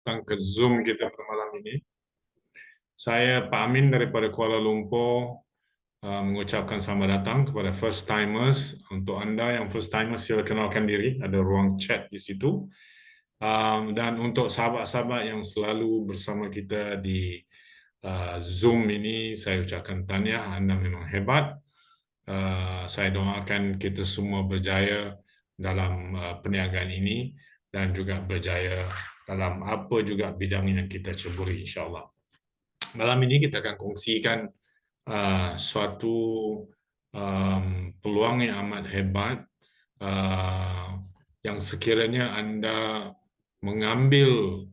datang ke Zoom kita pada malam ini. Saya Pak Amin daripada Kuala Lumpur mengucapkan selamat datang kepada first timers. Untuk anda yang first timers, sila kenalkan diri, ada ruang chat di situ. Dan untuk sahabat-sahabat yang selalu bersama kita di Zoom ini, saya ucapkan tahniah, anda memang hebat. Saya doakan kita semua berjaya dalam perniagaan ini dan juga berjaya dalam apa juga bidang yang kita ceburi, insyaAllah. Malam ini kita akan kongsikan suatu peluang yang amat hebat yang sekiranya anda mengambil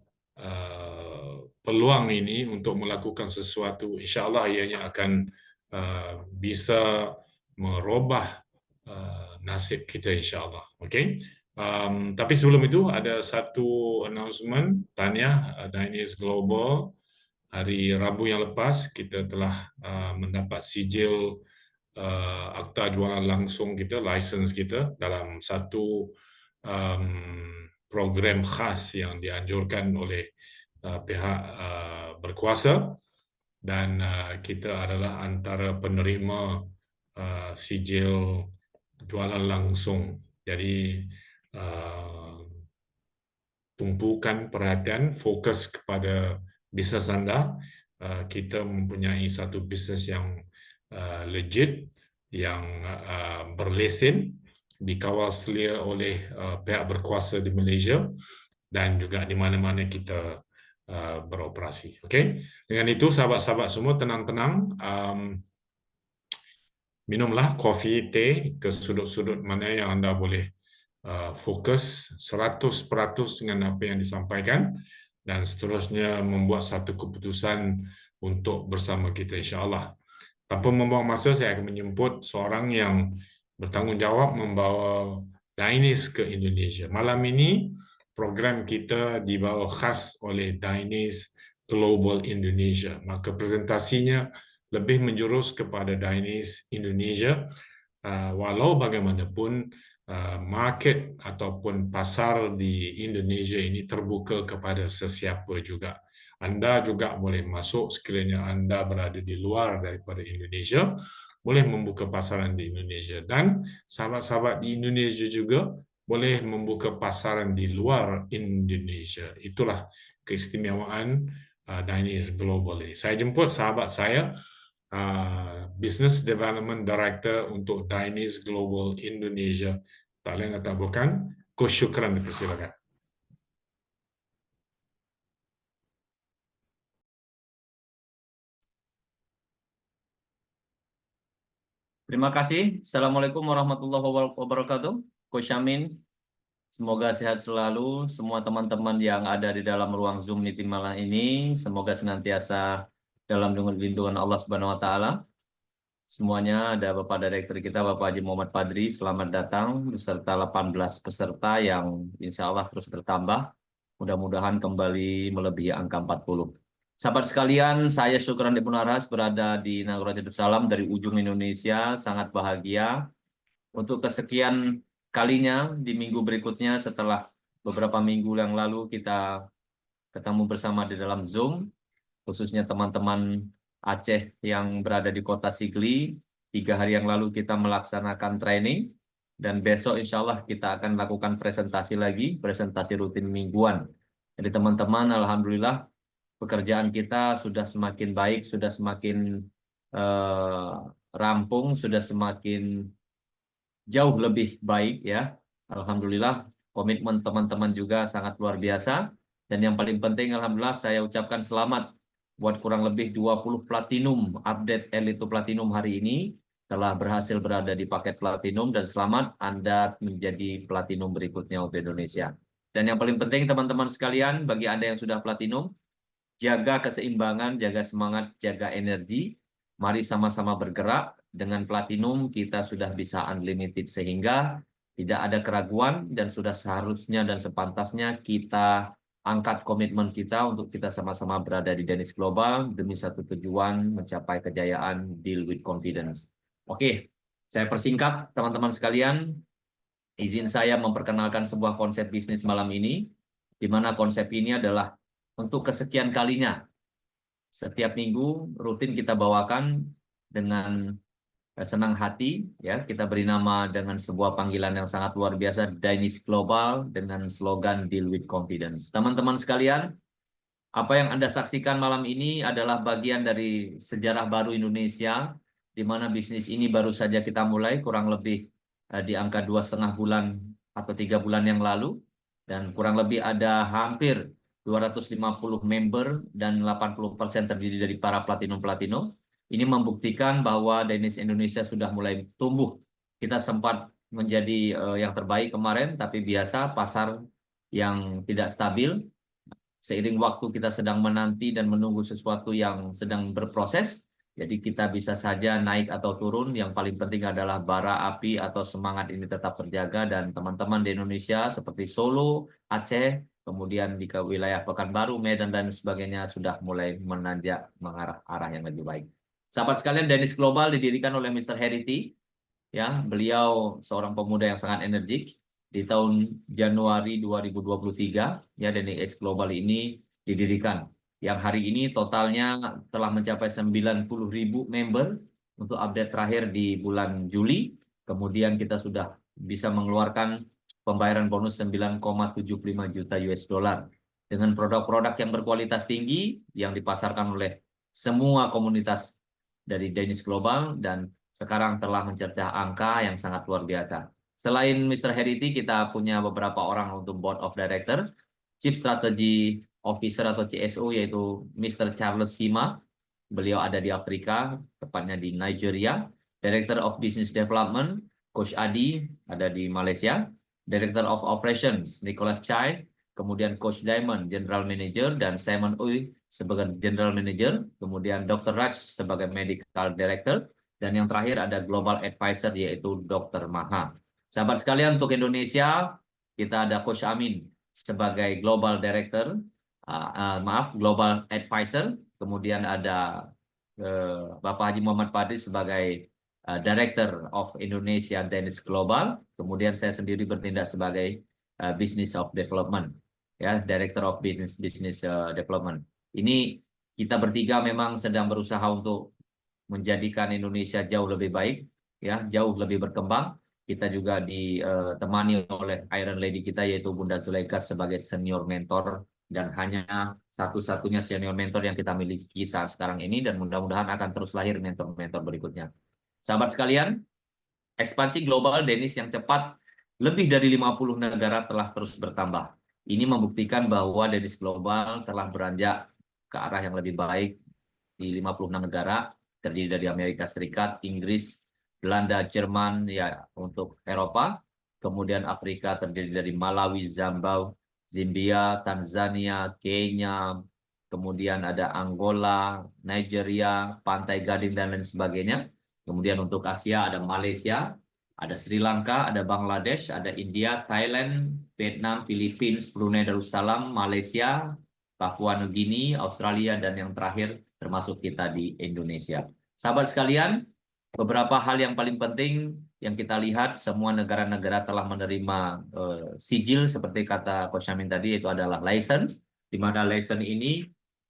peluang ini untuk melakukan sesuatu, insyaAllah ianya akan bisa merubah nasib kita, insyaAllah. Okay? Tapi sebelum itu ada satu announcement, tahniah Dainis Global. Hari Rabu yang lepas kita telah mendapat sijil akta jualan langsung kita, license kita dalam satu program khas yang dianjurkan oleh pihak berkuasa, dan kita adalah antara penerima sijil jualan langsung. Jadi tumpukan perhatian, fokus kepada bisnes anda. Kita mempunyai satu bisnes yang legit, yang berlesen, dikawal selia oleh pihak berkuasa di Malaysia dan juga di mana-mana kita beroperasi. Okey. Dengan itu sahabat-sahabat semua tenang-tenang, minumlah kopi, teh ke sudut-sudut mana yang anda boleh fokus 100% dengan apa yang disampaikan dan seterusnya membuat satu keputusan untuk bersama kita, insyaAllah. Tanpa membuang masa, saya akan menjemput seorang yang bertanggungjawab membawa Dainis ke Indonesia. Malam ini program kita dibawa khas oleh Dainis Global Indonesia. Maka presentasinya lebih menjurus kepada Dainis Indonesia. Walau bagaimanapun market ataupun pasar di Indonesia ini terbuka kepada sesiapa juga. Anda juga boleh masuk sekiranya anda berada di luar daripada Indonesia, boleh membuka pasaran di Indonesia, dan sahabat-sahabat di Indonesia juga boleh membuka pasaran di luar Indonesia. Itulah keistimewaan Dainis Global ini. Saya jemput sahabat saya, Business Development Director untuk Dainis Global Indonesia. Tak lain atau bukan, Coach Syukran, dipersilakan. Terima kasih. Assalamualaikum warahmatullahi wabarakatuh. Coach Amin, semoga sehat selalu. Semua teman-teman yang ada di dalam ruang Zoom meeting malam ini, semoga senantiasa dalam lindungan Allah Subhanahu wa Ta'ala. Semuanya ada Bapak Direktur kita, Bapak Haji Muhammad Padri. Selamat datang beserta 18 peserta yang insya Allah terus bertambah. Mudah-mudahan kembali melebihi angka 40. Sahabat sekalian, saya Syukran Ibnu Aras berada di Nagara Darussalam dari ujung Indonesia, sangat bahagia untuk kesekian kalinya di minggu berikutnya setelah beberapa minggu yang lalu kita ketemu bersama di dalam Zoom, khususnya teman-teman Aceh yang berada di kota Sigli. 3 hari yang lalu kita melaksanakan training, dan besok insya Allah kita akan lakukan presentasi lagi, presentasi rutin mingguan. Jadi teman-teman, alhamdulillah pekerjaan kita sudah semakin baik, sudah semakin rampung, sudah semakin jauh lebih baik ya. Alhamdulillah komitmen teman-teman juga sangat luar biasa. Dan yang paling penting, alhamdulillah saya ucapkan selamat buat kurang lebih 20 platinum, update Elite Platinum hari ini telah berhasil berada di paket platinum, dan selamat Anda menjadi platinum berikutnya untuk Indonesia. Dan yang paling penting teman-teman sekalian, bagi Anda yang sudah platinum, jaga keseimbangan, jaga semangat, jaga energi. Mari sama-sama bergerak. Dengan platinum kita sudah bisa unlimited, sehingga tidak ada keraguan dan sudah seharusnya dan sepantasnya kita angkat komitmen kita untuk kita sama-sama berada di Dainis Global demi satu tujuan, mencapai kejayaan, deal with confidence. Oke, saya persingkat teman-teman sekalian. Izin saya memperkenalkan sebuah konsep bisnis malam ini, di mana konsep ini adalah untuk kesekian kalinya. Setiap minggu rutin kita bawakan dengan senang hati, ya. Kita beri nama dengan sebuah panggilan yang sangat luar biasa, Danish Global, dengan slogan Deal with Confidence. Teman-teman sekalian, apa yang Anda saksikan malam ini adalah bagian dari sejarah baru Indonesia, di mana bisnis ini baru saja kita mulai, kurang lebih di angka 2,5 bulan atau 3 bulan yang lalu, dan kurang lebih ada hampir 250 member dan 80% terdiri dari para platinum-platinum. Ini membuktikan bahwa Danish Indonesia sudah mulai tumbuh. Kita sempat menjadi yang terbaik kemarin, tapi biasa pasar yang tidak stabil. Seiring waktu kita sedang menanti dan menunggu sesuatu yang sedang berproses, jadi kita bisa saja naik atau turun. Yang paling penting adalah bara api atau semangat ini tetap terjaga, dan teman-teman di Indonesia seperti Solo, Aceh, kemudian di wilayah Pekanbaru, Medan, dan sebagainya sudah mulai menanjak mengarah arah yang lebih baik. Sahabat sekalian, Danish Global didirikan oleh Mr. Heritie. Ya, beliau seorang pemuda yang sangat energik. Di tahun Januari 2023, ya, Danish Global ini didirikan. Yang hari ini totalnya telah mencapai 90.000 member untuk update terakhir di bulan Juli. Kemudian kita sudah bisa mengeluarkan pembayaran bonus 9,75 juta US dollar dengan produk-produk yang berkualitas tinggi yang dipasarkan oleh semua komunitas dari Danish Global, dan sekarang telah mencercah angka yang sangat luar biasa. Selain Mr. Heritie, kita punya beberapa orang untuk Board of Director, Chief Strategy Officer atau CSO, yaitu Mr. Charles Sima. Beliau ada di Afrika, tepatnya di Nigeria. Director of Business Development, Coach Adi, ada di Malaysia. Director of Operations, Nicholas Chai. Kemudian Coach Diamond, General Manager, dan Simon Uy sebagai General Manager. Kemudian Dr. Raj sebagai Medical Director. Dan yang terakhir ada Global Advisor, yaitu Dr. Maha. Sahabat sekalian, untuk Indonesia, kita ada Coach Amin sebagai Global Director, Global Advisor. Kemudian ada Bapak Haji Muhammad Fadri sebagai Director of Indonesia Danish Global. Kemudian saya sendiri bertindak sebagai Business of Development, ya, Director of Business Development. Ini kita bertiga memang sedang berusaha untuk menjadikan Indonesia jauh lebih baik, ya, jauh lebih berkembang. Kita juga ditemani oleh Iron Lady kita, yaitu Bunda Zulaika sebagai senior mentor, dan hanya satu-satunya senior mentor yang kita miliki saat sekarang ini, dan mudah-mudahan akan terus lahir mentor-mentor berikutnya. Sahabat sekalian, ekspansi global Danish yang cepat, lebih dari 50 negara telah terus bertambah. Ini membuktikan bahwa Danish Global telah beranjak ke arah yang lebih baik di 56 negara, terdiri dari Amerika Serikat, Inggris, Belanda, Jerman, ya, untuk Eropa. Kemudian Afrika terdiri dari Malawi, Zambia, Tanzania, Kenya, kemudian ada Angola, Nigeria, Pantai Gading, dan lain sebagainya. Kemudian untuk Asia ada Malaysia, ada Sri Lanka, ada Bangladesh, ada India, Thailand, Vietnam, Filipina, Brunei Darussalam, Malaysia, Papua Nugini, Australia, dan yang terakhir termasuk kita di Indonesia. Sahabat sekalian, beberapa hal yang paling penting yang kita lihat, semua negara-negara telah menerima sijil seperti kata Coach Amin tadi, itu adalah license, di mana license ini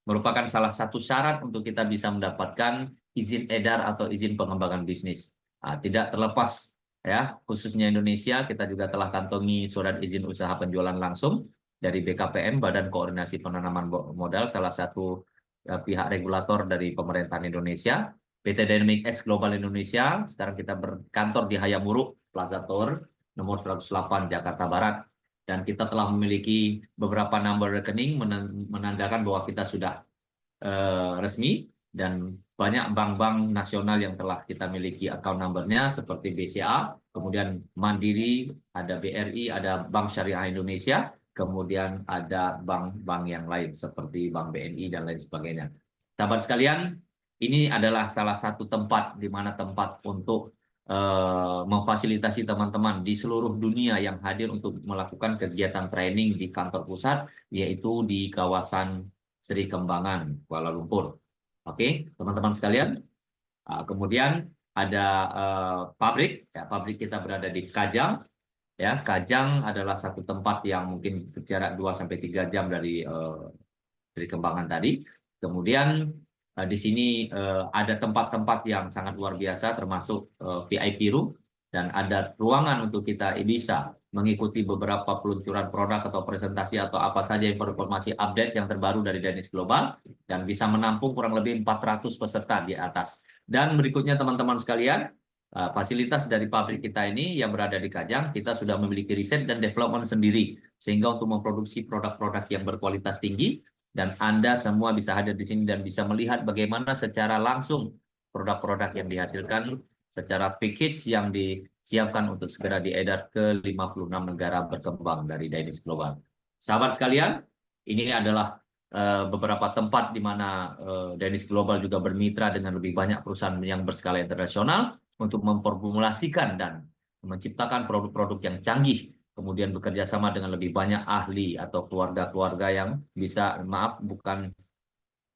merupakan salah satu syarat untuk kita bisa mendapatkan izin edar atau izin pengembangan bisnis. Tidak terlepas, ya, khususnya Indonesia, kita juga telah kantongi surat izin usaha penjualan langsung dari BKPM, Badan Koordinasi Penanaman Modal, salah satu pihak regulator dari pemerintahan Indonesia. PT Dynamic X Global Indonesia, sekarang kita berkantor di Hayamuruk, Plaza Tower, nomor 108, Jakarta Barat. Dan kita telah memiliki beberapa nomor rekening menandakan bahwa kita sudah resmi, dan banyak bank-bank nasional yang telah kita miliki account number-nya seperti BCA, kemudian Mandiri, ada BRI, ada Bank Syariah Indonesia, kemudian ada bank-bank yang lain seperti Bank BNI dan lain sebagainya. Sahabat sekalian, ini adalah salah satu tempat di mana tempat untuk memfasilitasi teman-teman di seluruh dunia yang hadir untuk melakukan kegiatan training di kantor pusat, yaitu di kawasan Sri Kembangan, Kuala Lumpur. Oke, teman-teman sekalian. Kemudian ada pabrik, ya, pabrik kita berada di Kajang. Ya, Kajang adalah satu tempat yang mungkin jarak 2-3 jam dari kembangan tadi. Kemudian di sini ada tempat-tempat yang sangat luar biasa, termasuk VIP room, dan ada ruangan untuk kita bisa mengikuti beberapa peluncuran produk atau presentasi atau apa saja informasi update yang terbaru dari Danish Global, dan bisa menampung kurang lebih 400 peserta di atas. Dan berikutnya teman-teman sekalian, fasilitas dari pabrik kita ini yang berada di Kajang, kita sudah memiliki riset dan development sendiri, sehingga untuk memproduksi produk-produk yang berkualitas tinggi, dan Anda semua bisa hadir di sini dan bisa melihat bagaimana secara langsung produk-produk yang dihasilkan secara package yang disiapkan untuk segera diedar ke 56 negara berkembang dari Danish Global. Sahabat sekalian, ini adalah beberapa tempat di mana Danish Global juga bermitra dengan lebih banyak perusahaan yang berskala internasional untuk memformulasikan dan menciptakan produk-produk yang canggih, kemudian bekerja sama dengan lebih banyak ahli atau keluarga-keluarga yang bisa, maaf, bukan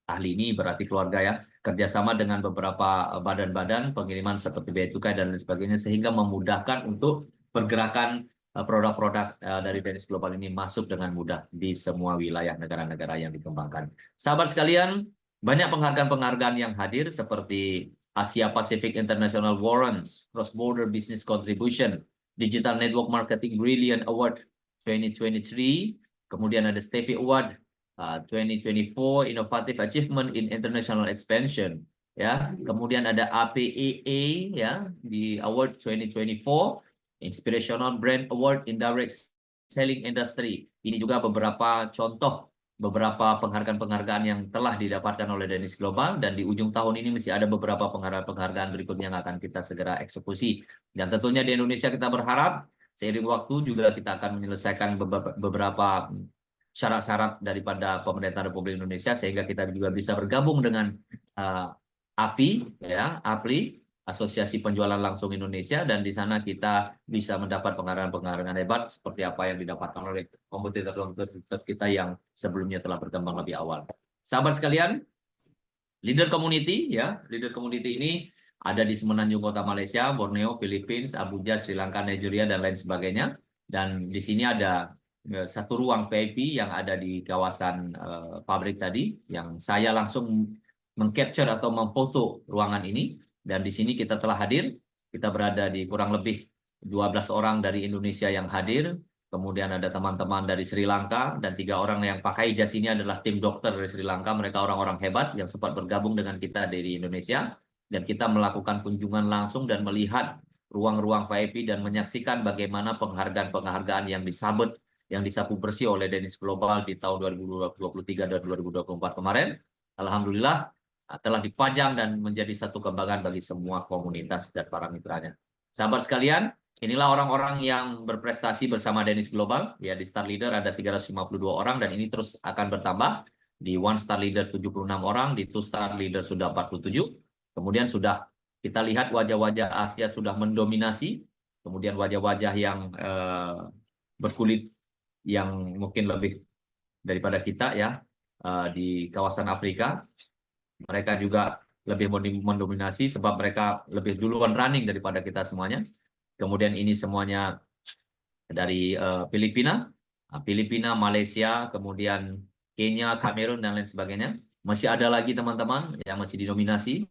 ahli ini berarti keluarga ya, kerjasama dengan beberapa badan-badan pengiriman seperti Bea Cukai dan lain sebagainya, sehingga memudahkan untuk pergerakan produk-produk dari Danish Global ini masuk dengan mudah di semua wilayah negara-negara yang dikembangkan. Sahabat sekalian, banyak penghargaan-penghargaan yang hadir seperti Asia Pacific International Warrants, Cross Border Business Contribution, Digital Network Marketing Brilliant Award 2023, kemudian ada Stevie Award 2024 Innovative Achievement in International Expansion, ya. Kemudian ada APEA ya di Award 2024 Inspirational Brand Award in Direct Selling Industry. Ini juga beberapa contoh beberapa penghargaan-penghargaan yang telah didapatkan oleh Danish Global, dan di ujung tahun ini masih ada beberapa penghargaan-penghargaan berikutnya yang akan kita segera eksekusi. Dan tentunya di Indonesia kita berharap seiring waktu juga kita akan menyelesaikan beberapa syarat-syarat daripada pemerintah Republik Indonesia, sehingga kita juga bisa bergabung dengan API, ya, APLI, Asosiasi Penjualan Langsung Indonesia, dan di sana kita bisa mendapat penghargaan-penghargaan hebat seperti apa yang didapatkan oleh kompetitor-kompetitor kita yang sebelumnya telah berkembang lebih awal. Sahabat sekalian, leader community, ya, leader community ini ada di Semenanjung Kota Malaysia, Borneo, Philippines, Abuja, Sri Lanka, Nigeria, dan lain sebagainya. Dan di sini ada satu ruang VIP yang ada di kawasan pabrik tadi, yang saya langsung mengcapture atau memfoto ruangan ini. Dan di sini kita telah hadir, kita berada di kurang lebih 12 orang dari Indonesia yang hadir, kemudian ada teman-teman dari Sri Lanka, dan 3 orang yang pakai jas ini adalah tim dokter dari Sri Lanka. Mereka orang-orang hebat yang sempat bergabung dengan kita dari Indonesia, dan kita melakukan kunjungan langsung dan melihat ruang-ruang VIP dan menyaksikan bagaimana penghargaan-penghargaan yang disabet, yang disapu bersih oleh Danish Global di tahun 2023 dan 2024 kemarin. Alhamdulillah telah dipajang dan menjadi satu kebanggaan bagi semua komunitas dan para mitranya. Sahabat sekalian, inilah orang-orang yang berprestasi bersama Danish Global. Ya, di Star Leader ada 352 orang, dan ini terus akan bertambah. Di One Star Leader 76 orang, di Two Star Leader sudah 47. Kemudian sudah kita lihat wajah-wajah Asia sudah mendominasi. Kemudian wajah-wajah yang berkulit yang mungkin lebih daripada kita, ya, di kawasan Afrika. Mereka juga lebih mendominasi sebab mereka lebih duluan running daripada kita semuanya. Kemudian ini semuanya dari Filipina, Malaysia, kemudian Kenya, Kamerun, dan lain sebagainya. Masih ada lagi teman-teman yang masih didominasi,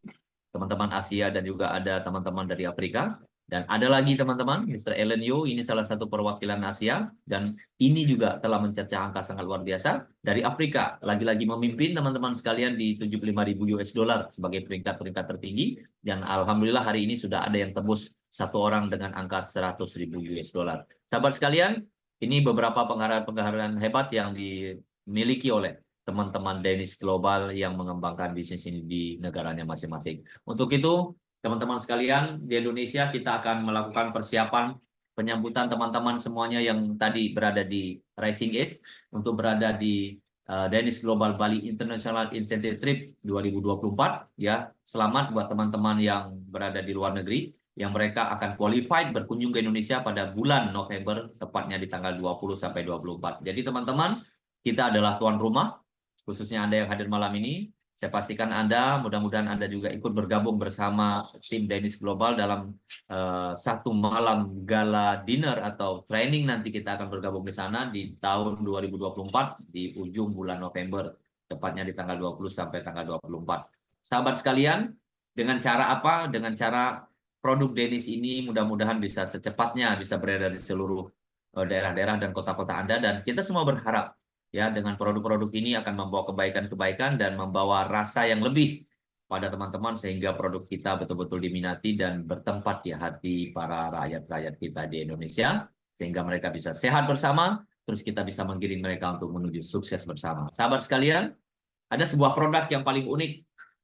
teman-teman Asia, dan juga ada teman-teman dari Afrika. Dan ada lagi teman-teman, Mr. Ellen Yu, ini salah satu perwakilan Asia, dan ini juga telah mencecah angka sangat luar biasa. Dari Afrika, lagi-lagi memimpin teman-teman sekalian di 75.000 US dollar sebagai peringkat-peringkat tertinggi, dan Alhamdulillah hari ini sudah ada yang tembus satu orang dengan angka 100.000 US dollar. Sahabat sekalian, ini beberapa penghargaan hebat yang dimiliki oleh teman-teman Danish Global yang mengembangkan bisnis ini di negaranya masing-masing. Untuk itu, teman-teman sekalian, di Indonesia kita akan melakukan persiapan penyambutan teman-teman semuanya yang tadi berada di Rising Age untuk berada di Danish Global Bali International Incentive Trip 2024. Ya, selamat buat teman-teman yang berada di luar negeri yang mereka akan qualified berkunjung ke Indonesia pada bulan November, tepatnya di tanggal 20 sampai 24. Jadi teman-teman, kita adalah tuan rumah, khususnya Anda yang hadir malam ini. Saya pastikan Anda, mudah-mudahan Anda juga ikut bergabung bersama tim Danish Global dalam satu malam gala dinner atau training. Nanti kita akan bergabung di sana di tahun 2024 di ujung bulan November. tepatnya di tanggal 20 sampai tanggal 24. Sahabat sekalian, dengan cara apa? Dengan cara produk Danish ini mudah-mudahan bisa secepatnya bisa beredar di seluruh daerah-daerah dan kota-kota Anda, dan kita semua berharap ya dengan produk-produk ini akan membawa kebaikan-kebaikan dan membawa rasa yang lebih pada teman-teman sehingga produk kita betul-betul diminati dan bertempat di hati para rakyat-rakyat kita di Indonesia sehingga mereka bisa sehat bersama, terus kita bisa menggiring mereka untuk menuju sukses bersama. Sahabat sekalian, ada sebuah produk yang paling unik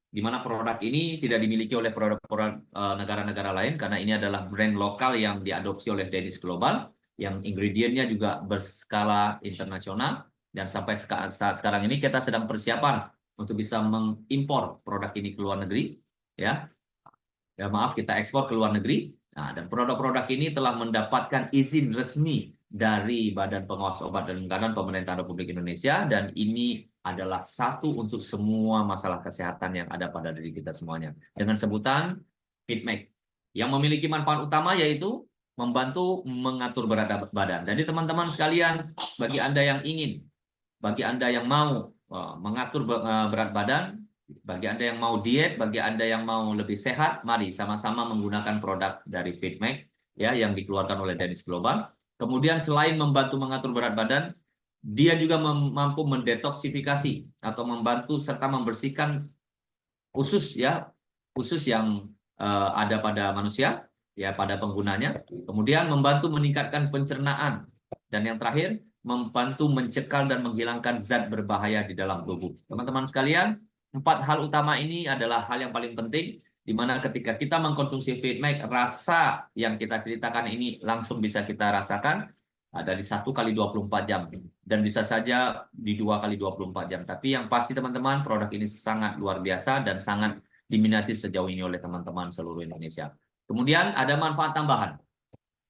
di mana produk ini tidak dimiliki oleh produk-produk negara-negara lain karena ini adalah brand lokal yang diadopsi oleh Danish Global yang ingredientnya juga berskala internasional, dan sampai saat sekarang ini kita sedang persiapan untuk bisa mengimpor produk ini ke luar negeri, ya. Ya maaf, kita ekspor ke luar negeri. Nah, dan produk-produk ini telah mendapatkan izin resmi dari Badan Pengawas Obat dan Makanan Pemerintahan Republik Indonesia, dan ini adalah satu untuk semua masalah kesehatan yang ada pada diri kita semuanya. Dengan sebutan FitMake, yang memiliki manfaat utama yaitu membantu mengatur berat badan. Jadi teman-teman sekalian, bagi Anda yang ingin, bagi Anda yang mau mengatur berat badan, bagi Anda yang mau diet, bagi Anda yang mau lebih sehat, mari sama-sama menggunakan produk dari FitMake ya yang dikeluarkan oleh Danish Global. Kemudian selain membantu mengatur berat badan, dia juga mampu mendetoksifikasi atau membantu serta membersihkan usus ya, usus yang ada pada manusia ya pada penggunanya. Kemudian membantu meningkatkan pencernaan, dan yang terakhir membantu mencekal dan menghilangkan zat berbahaya di dalam tubuh. Teman-teman sekalian, 4 hal utama ini adalah hal yang paling penting di mana ketika kita mengkonsumsi FitMake, rasa yang kita ceritakan ini langsung bisa kita rasakan dari 1 kali 24 jam dan bisa saja di 2 kali 24 jam. Tapi yang pasti teman-teman, produk ini sangat luar biasa dan sangat diminati sejauh ini oleh teman-teman seluruh Indonesia. Kemudian ada manfaat tambahan.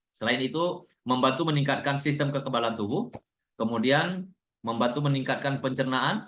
Selain itu, membantu meningkatkan sistem kekebalan tubuh, kemudian membantu meningkatkan pencernaan,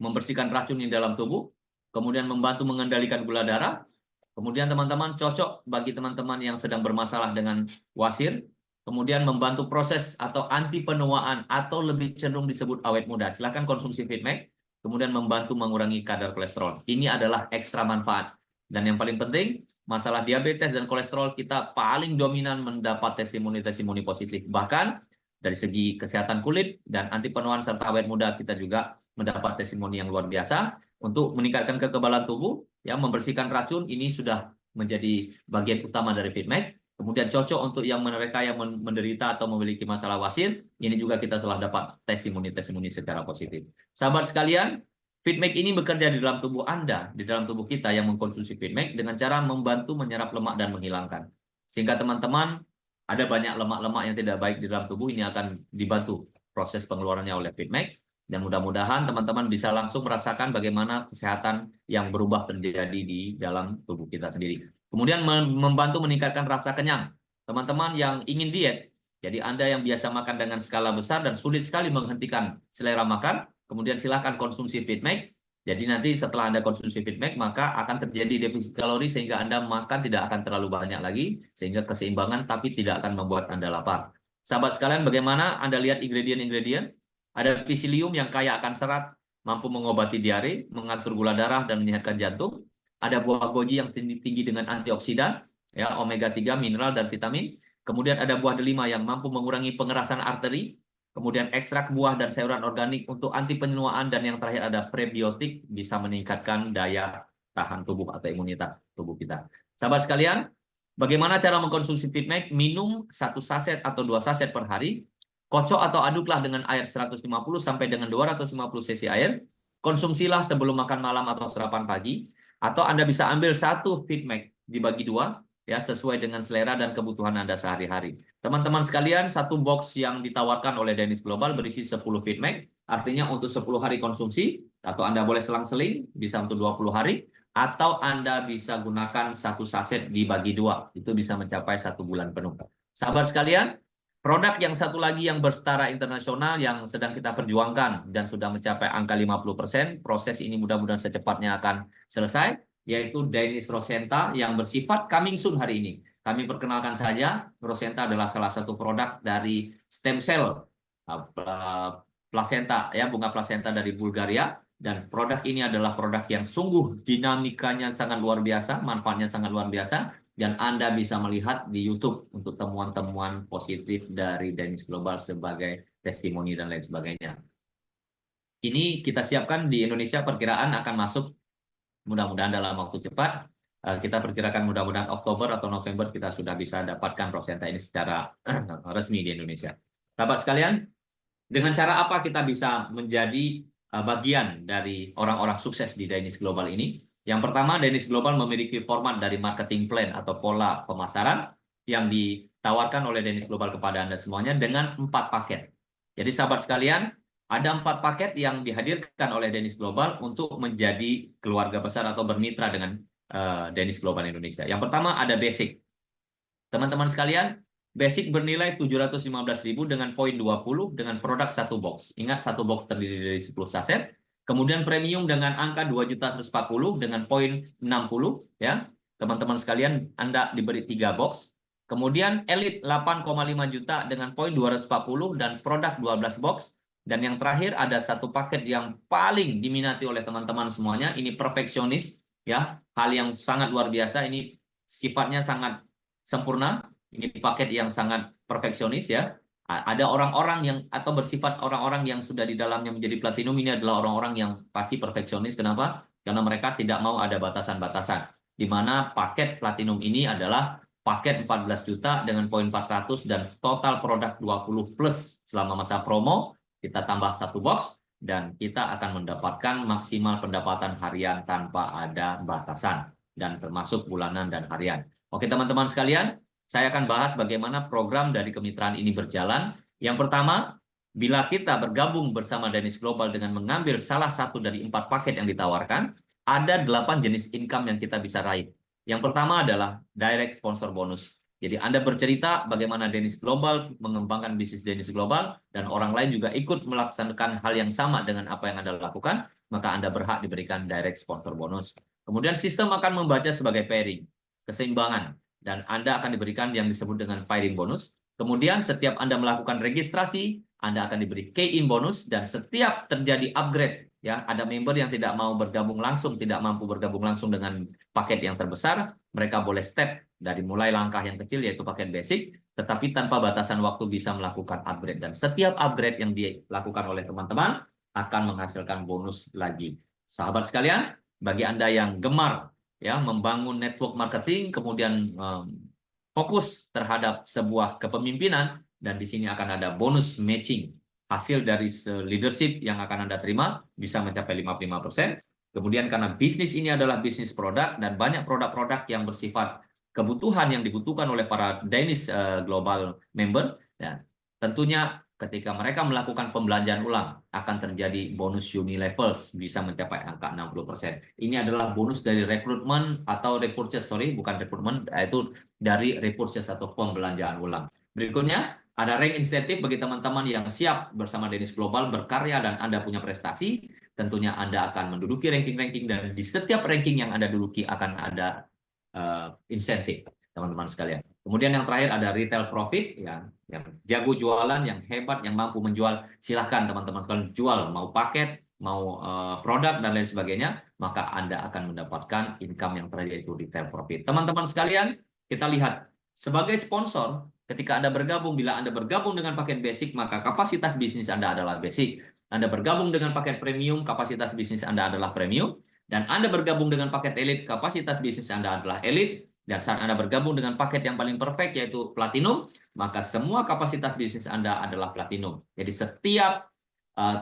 membersihkan racun di dalam tubuh, kemudian membantu mengendalikan gula darah. Kemudian teman-teman cocok bagi teman-teman yang sedang bermasalah dengan wasir, kemudian membantu proses atau anti penuaan atau lebih cenderung disebut awet muda. Silakan konsumsi FitMake, kemudian membantu mengurangi kadar kolesterol. Ini adalah ekstra manfaat. Dan yang paling penting, masalah diabetes dan kolesterol kita paling dominan mendapat testimoni-testimoni positif. Bahkan dari segi kesehatan kulit dan anti penuaan serta awet muda kita juga mendapat testimoni yang luar biasa. Untuk meningkatkan kekebalan tubuh, ya membersihkan racun, ini sudah menjadi bagian utama dari FitMake. Kemudian cocok untuk yang mereka yang menderita atau memiliki masalah wasir, ini juga kita telah dapat testimoni-testimoni secara positif. Sahabat sekalian, FitMake ini bekerja di dalam tubuh Anda, di dalam tubuh kita yang mengkonsumsi FitMake dengan cara membantu menyerap lemak dan menghilangkan. Sehingga teman-teman, ada banyak lemak-lemak yang tidak baik di dalam tubuh, ini akan dibantu proses pengeluarannya oleh FitMake. Dan mudah-mudahan teman-teman bisa langsung merasakan bagaimana kesehatan yang berubah terjadi di dalam tubuh kita sendiri. Kemudian membantu meningkatkan rasa kenyang. Teman-teman yang ingin diet, jadi Anda yang biasa makan dengan skala besar dan sulit sekali menghentikan selera makan, kemudian silakan konsumsi FitMake. Jadi nanti setelah Anda konsumsi FitMake, maka akan terjadi defisit kalori sehingga Anda makan tidak akan terlalu banyak lagi, sehingga keseimbangan tapi tidak akan membuat Anda lapar. Sahabat sekalian, bagaimana Anda lihat ingredient-ingredient? Ada psyllium yang kaya akan serat, mampu mengobati diare, mengatur gula darah, dan menyehatkan jantung. Ada buah goji yang tinggi dengan antioksidan, ya, omega 3, mineral, dan vitamin. Kemudian ada buah delima yang mampu mengurangi pengerasan arteri. Kemudian ekstrak buah dan sayuran organik untuk anti penyuaan, dan yang terakhir ada prebiotik, bisa meningkatkan daya tahan tubuh atau imunitas tubuh kita. Sahabat sekalian, bagaimana cara mengkonsumsi FitMake? Minum 1 saset atau 2 saset per hari. Kocok atau aduklah dengan air 150 sampai dengan 250 cc air. Konsumsilah sebelum makan malam atau sarapan pagi. Atau Anda bisa ambil 1 FitMake dibagi 2, ya, sesuai dengan selera dan kebutuhan Anda sehari-hari. Teman-teman sekalian, 1 box yang ditawarkan oleh Danish Global berisi 10 FitMake, artinya untuk 10 hari konsumsi, atau Anda boleh selang-seling, bisa untuk 20 hari, atau Anda bisa gunakan 1 saset dibagi 2, itu bisa mencapai 1 bulan penuh. Sahabat sekalian, produk yang satu lagi yang bersetara internasional yang sedang kita perjuangkan dan sudah mencapai angka 50%, proses ini mudah-mudahan secepatnya akan selesai, yaitu Danish Rosenta yang bersifat coming soon hari ini. Kami perkenalkan saja, Rosenta adalah salah satu produk dari stem cell placenta, ya, bunga placenta dari Bulgaria, dan produk ini adalah produk yang sungguh dinamikanya sangat luar biasa, manfaatnya sangat luar biasa, dan Anda bisa melihat di YouTube untuk temuan-temuan positif dari Danish Global sebagai testimoni dan lain sebagainya. Ini kita siapkan di Indonesia, perkiraan akan masuk mudah-mudahan dalam waktu cepat. Kita perkirakan mudah-mudahan Oktober atau November kita sudah bisa dapatkan Proxenta ini secara resmi di Indonesia. Sahabat sekalian, dengan cara apa kita bisa menjadi bagian dari orang-orang sukses di Danish Global ini? Yang pertama, Danish Global memiliki format dari marketing plan atau pola pemasaran yang ditawarkan oleh Danish Global kepada Anda semuanya dengan 4 paket. Jadi sahabat sekalian, ada 4 paket yang dihadirkan oleh Danish Global untuk menjadi keluarga besar atau bermitra dengan Danish Global Indonesia. Yang pertama ada basic. Teman-teman sekalian, basic bernilai 715.000 dengan poin 20 dengan produk 1 box. Ingat, 1 box terdiri dari 10 saset. Kemudian premium dengan angka 2.140 dengan poin 60 ya. Teman-teman sekalian, Anda diberi 3 box. Kemudian elite 8,5 juta dengan poin 240 dan produk 12 box. Dan yang terakhir ada satu paket yang paling diminati oleh teman-teman semuanya, ini perfeksionis ya. Hal yang sangat luar biasa, ini sifatnya sangat sempurna. Ini paket yang sangat perfeksionis ya. Ada orang-orang yang atau bersifat orang-orang yang sudah di dalamnya menjadi platinum, ini adalah orang-orang yang pasti perfeksionis. Kenapa? Karena mereka tidak mau ada batasan-batasan. Di mana paket platinum ini adalah paket 14 juta dengan poin 400 dan total produk 20 plus selama masa promo. Kita tambah 1 box dan kita akan mendapatkan maksimal pendapatan harian tanpa ada batasan, dan termasuk bulanan dan harian. Oke teman-teman sekalian, saya akan bahas bagaimana program dari kemitraan ini berjalan. Yang pertama, bila kita bergabung bersama Danish Global dengan mengambil salah satu dari 4 paket yang ditawarkan, ada 8 jenis income yang kita bisa raih. Yang pertama adalah direct sponsor bonus. Jadi Anda bercerita bagaimana Danish Global mengembangkan bisnis Danish Global, dan orang lain juga ikut melaksanakan hal yang sama dengan apa yang Anda lakukan, maka Anda berhak diberikan direct sponsor bonus. Kemudian sistem akan membaca sebagai pairing, keseimbangan, dan Anda akan diberikan yang disebut dengan pairing bonus. Kemudian setiap Anda melakukan registrasi, Anda akan diberi key-in bonus, dan setiap terjadi upgrade, ya, ada member yang tidak mau bergabung langsung, tidak mampu bergabung langsung dengan paket yang terbesar, mereka boleh step dari mulai langkah yang kecil yaitu paket basic, tetapi tanpa batasan waktu bisa melakukan upgrade, dan setiap upgrade yang dilakukan oleh teman-teman akan menghasilkan bonus lagi. Sahabat sekalian, bagi Anda yang gemar ya membangun network marketing, kemudian fokus terhadap sebuah kepemimpinan, dan di sini akan ada bonus matching. Hasil dari leadership yang akan Anda terima bisa mencapai 55%. Kemudian karena bisnis ini adalah bisnis produk dan banyak produk-produk yang bersifat kebutuhan yang dibutuhkan oleh para Danish Global member, ya, tentunya ketika mereka melakukan pembelanjaan ulang akan terjadi bonus Unilevels bisa mencapai angka 60%. Ini adalah bonus dari rekrutmen atau repurchase, bukan rekrutmen, yaitu dari repurchase atau pembelanjaan ulang. Berikutnya, ada rank insentif bagi teman-teman yang siap bersama Danish Global berkarya dan Anda punya prestasi. Tentunya Anda akan menduduki ranking-ranking, dan di setiap ranking yang Anda duduki akan ada insentif, teman-teman sekalian. Kemudian yang terakhir ada retail profit, yang jago jualan, yang hebat, yang mampu menjual. Silahkan teman-teman, kalau jual mau paket, mau produk dan lain sebagainya, maka Anda akan mendapatkan income yang terakhir yaitu retail profit. Teman-teman sekalian, kita lihat sebagai sponsor, ketika Anda bergabung, bila Anda bergabung dengan paket basic, maka kapasitas bisnis Anda adalah basic. Anda bergabung dengan paket premium, kapasitas bisnis Anda adalah premium. Dan Anda bergabung dengan paket elite, kapasitas bisnis Anda adalah elite. Dan saat Anda bergabung dengan paket yang paling perfect yaitu platinum, maka semua kapasitas bisnis Anda adalah platinum. Jadi setiap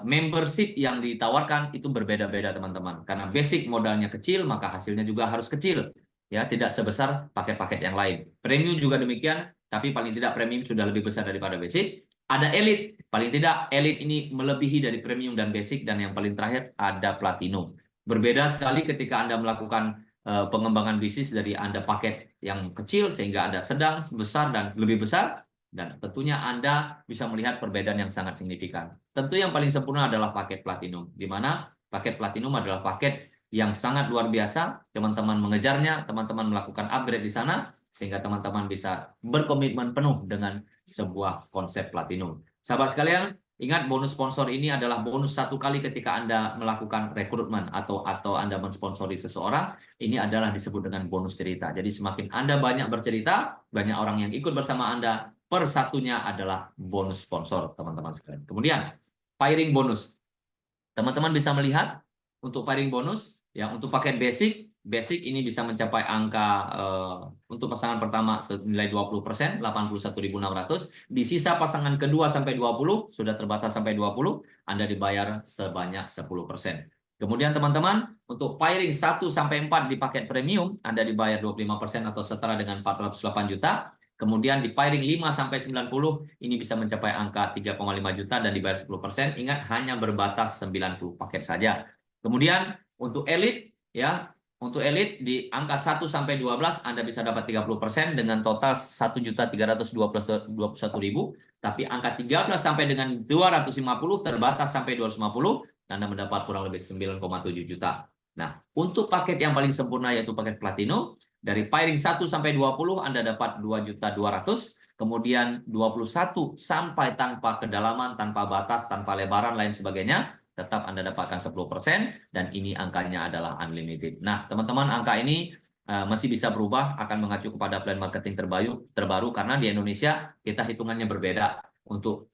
membership yang ditawarkan itu berbeda-beda teman-teman. Karena basic modalnya kecil, maka hasilnya juga harus kecil. Ya, tidak sebesar paket-paket yang lain. Premium juga demikian, tapi paling tidak premium sudah lebih besar daripada basic. Ada elite, paling tidak elite ini melebihi dari premium dan basic, dan yang paling terakhir ada platinum. Berbeda sekali ketika Anda melakukan pengembangan bisnis dari Anda paket yang kecil sehingga Anda sedang, besar, dan lebih besar, dan tentunya Anda bisa melihat perbedaan yang sangat signifikan. Tentu yang paling sempurna adalah paket platinum, di mana paket platinum adalah paket yang sangat luar biasa, teman-teman mengejarnya, teman-teman melakukan upgrade di sana, sehingga teman-teman bisa berkomitmen penuh dengan sebuah konsep platinum. Sahabat sekalian, Ingat, bonus sponsor ini adalah bonus satu kali ketika Anda melakukan rekrutmen atau Anda mensponsori seseorang. Ini adalah disebut dengan bonus cerita. Jadi semakin Anda banyak bercerita, banyak orang yang ikut bersama Anda, per satunya adalah bonus sponsor, teman-teman sekalian. Kemudian, firing bonus. Teman-teman bisa melihat untuk firing bonus, ya untuk paket basic ini bisa mencapai angka untuk pasangan pertama senilai 20%, 81.600. Di sisa pasangan kedua sampai 20, sudah terbatas sampai 20, Anda dibayar sebanyak 10%. Kemudian teman-teman, untuk firing 1 sampai 4 di paket premium, Anda dibayar 25% atau setara dengan 408 juta. Kemudian di firing 5 sampai 90 ini bisa mencapai angka 3,5 juta dan dibayar 10%. Ingat, hanya berbatas 90 paket saja. Kemudian untuk elit, ya, untuk elit di angka 1 sampai 12 Anda bisa dapat 30% dengan total 1.321.000, tapi angka 13 sampai dengan 250 terbatas sampai 250, Anda mendapat kurang lebih 9,7 juta. Nah, untuk paket yang paling sempurna yaitu paket platinum, dari firing 1 sampai 20 Anda dapat 2.200.000, kemudian 21 sampai tanpa kedalaman, tanpa batas, tanpa lebaran lain sebagainya, tetap Anda dapatkan 10% dan ini angkanya adalah unlimited. Nah, teman-teman, angka ini masih bisa berubah, akan mengacu kepada plan marketing terbaru karena di Indonesia kita hitungannya berbeda. Untuk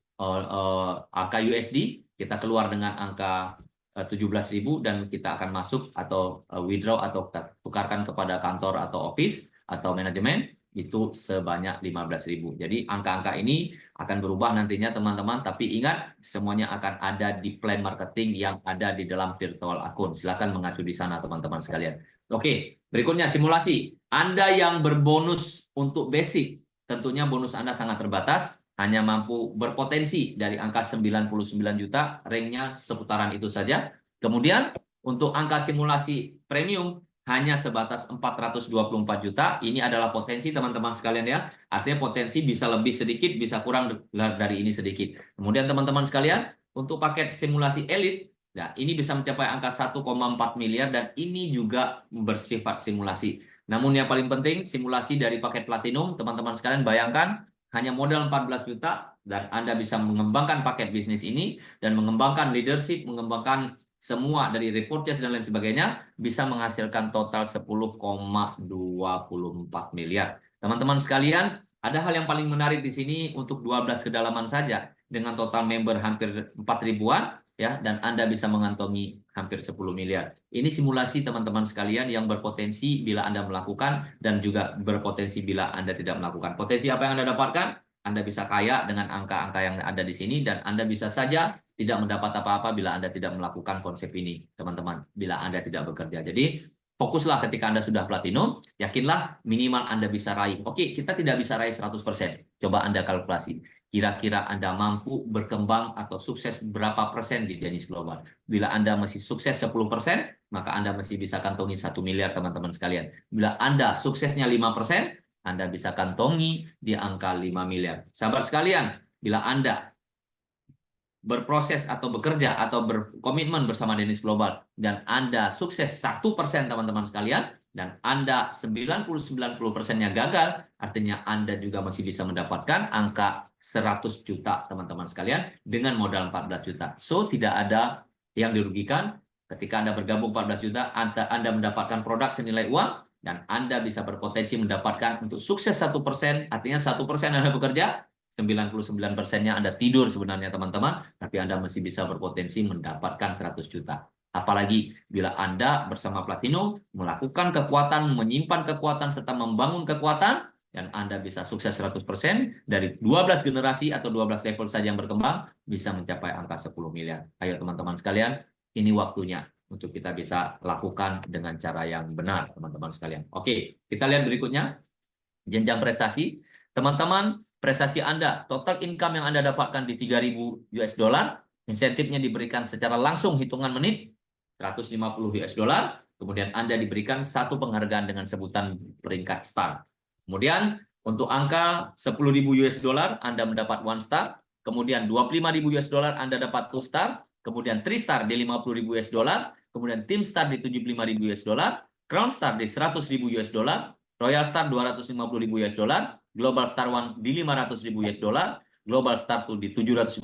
angka USD kita keluar dengan angka 17.000 dan kita akan masuk atau withdraw atau tukarkan kepada kantor atau office atau manajemen itu sebanyak 15.000. Jadi angka-angka ini akan berubah nantinya teman-teman, tapi ingat semuanya akan ada di plan marketing yang ada di dalam virtual akun. Silakan mengacu di sana teman-teman sekalian. Oke, berikutnya simulasi. Anda yang berbonus untuk basic, tentunya bonus Anda sangat terbatas, hanya mampu berpotensi dari angka 99 juta, ranknya seputaran itu saja. Kemudian untuk angka simulasi premium hanya sebatas 424 juta. Ini adalah potensi teman-teman sekalian ya. Artinya potensi bisa lebih sedikit, bisa kurang dari ini sedikit. Kemudian teman-teman sekalian, untuk paket simulasi elit, nah ini bisa mencapai angka 1,4 miliar dan ini juga bersifat simulasi. Namun yang paling penting, simulasi dari paket platinum, teman-teman sekalian bayangkan, hanya modal 14 juta dan Anda bisa mengembangkan paket bisnis ini dan mengembangkan leadership, mengembangkan semua dari repurchase dan lain sebagainya, bisa menghasilkan total 10,24 miliar. Teman-teman sekalian, ada hal yang paling menarik di sini untuk 12 kedalaman saja dengan total member hampir 4.000-an ya, dan Anda bisa mengantongi hampir 10 miliar. Ini simulasi teman-teman sekalian yang berpotensi bila Anda melakukan dan juga berpotensi bila Anda tidak melakukan. Potensi apa yang Anda dapatkan? Anda bisa kaya dengan angka-angka yang ada di sini dan Anda bisa saja tidak mendapat apa-apa bila Anda tidak melakukan konsep ini, teman-teman, bila Anda tidak bekerja. Jadi, fokuslah ketika Anda sudah platinum, yakinlah minimal Anda bisa raih. Oke, kita tidak bisa raih 100%. Coba Anda kalkulasi. Kira-kira Anda mampu berkembang atau sukses berapa persen di Dennis Global. Bila Anda masih sukses 10%, maka Anda masih bisa kantongi 1 miliar, teman-teman sekalian. Bila Anda suksesnya 5%, Anda bisa kantongi di angka 5 miliar. Sahabat sekalian, bila Anda berproses atau bekerja atau berkomitmen bersama Dennis Global dan Anda sukses 1% teman-teman sekalian dan Anda 90-90%-nya gagal, artinya Anda juga masih bisa mendapatkan angka 100 juta teman-teman sekalian dengan modal 14 juta. So tidak ada yang dirugikan ketika Anda bergabung 14 juta, Anda mendapatkan produk senilai uang dan Anda bisa berpotensi mendapatkan untuk sukses 1%, artinya 1% Anda bekerja, 99%-nya Anda tidur sebenarnya teman-teman, tapi Anda masih bisa berpotensi mendapatkan 100 juta. Apalagi bila Anda bersama Platinum melakukan kekuatan, menyimpan kekuatan, serta membangun kekuatan, dan Anda bisa sukses 100% dari 12 generasi atau 12 level saja yang berkembang, bisa mencapai angka 10 miliar. Ayo teman-teman sekalian, ini waktunya untuk kita bisa lakukan dengan cara yang benar, teman-teman sekalian. Oke, kita lihat berikutnya, jenjang prestasi. Teman-teman, prestasi Anda, total income yang Anda dapatkan di 3.000 US dollar, insentifnya diberikan secara langsung hitungan menit, 150 US dollar, kemudian Anda diberikan satu penghargaan dengan sebutan peringkat star. Kemudian, untuk angka 10.000 US dollar, Anda mendapat 1 star, kemudian 25.000 US dollar, Anda dapat 2 star, kemudian 3 star di 50.000 US dollar, kemudian team star di 75.000 US dollar, crown star di 100.000 US dollar, Royal Star 250.000 US dollar, Global Star One di 500.000 US dollar, global start to di 750.000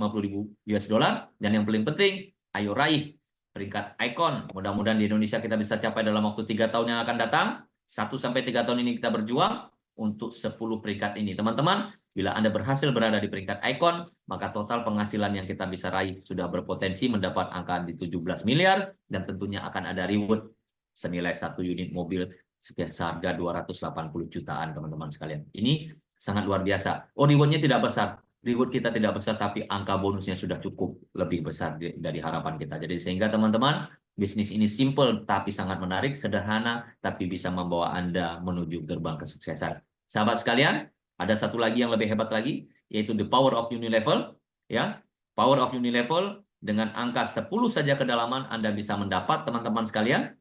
US dollar. Dan yang paling penting, ayo raih peringkat icon. Mudah-mudahan di Indonesia kita bisa capai dalam waktu 3 tahun yang akan datang. 1-3 tahun ini kita berjuang untuk 10 peringkat ini. Teman-teman, bila Anda berhasil berada di peringkat icon, maka total penghasilan yang kita bisa raih sudah berpotensi mendapat angka di 17 miliar, dan tentunya akan ada reward senilai 1 unit mobil seharga 280 jutaan, teman-teman sekalian. Ini sangat luar biasa. Oh, rewardnya tidak besar. Reward kita tidak besar, tapi angka bonusnya sudah cukup lebih besar dari harapan kita. Jadi sehingga teman-teman, bisnis ini simple tapi sangat menarik, sederhana, tapi bisa membawa Anda menuju gerbang kesuksesan. Sahabat sekalian, ada satu lagi yang lebih hebat lagi, yaitu the power of Unilevel. Ya, power of Unilevel dengan angka 10 saja kedalaman Anda bisa mendapat, teman-teman sekalian,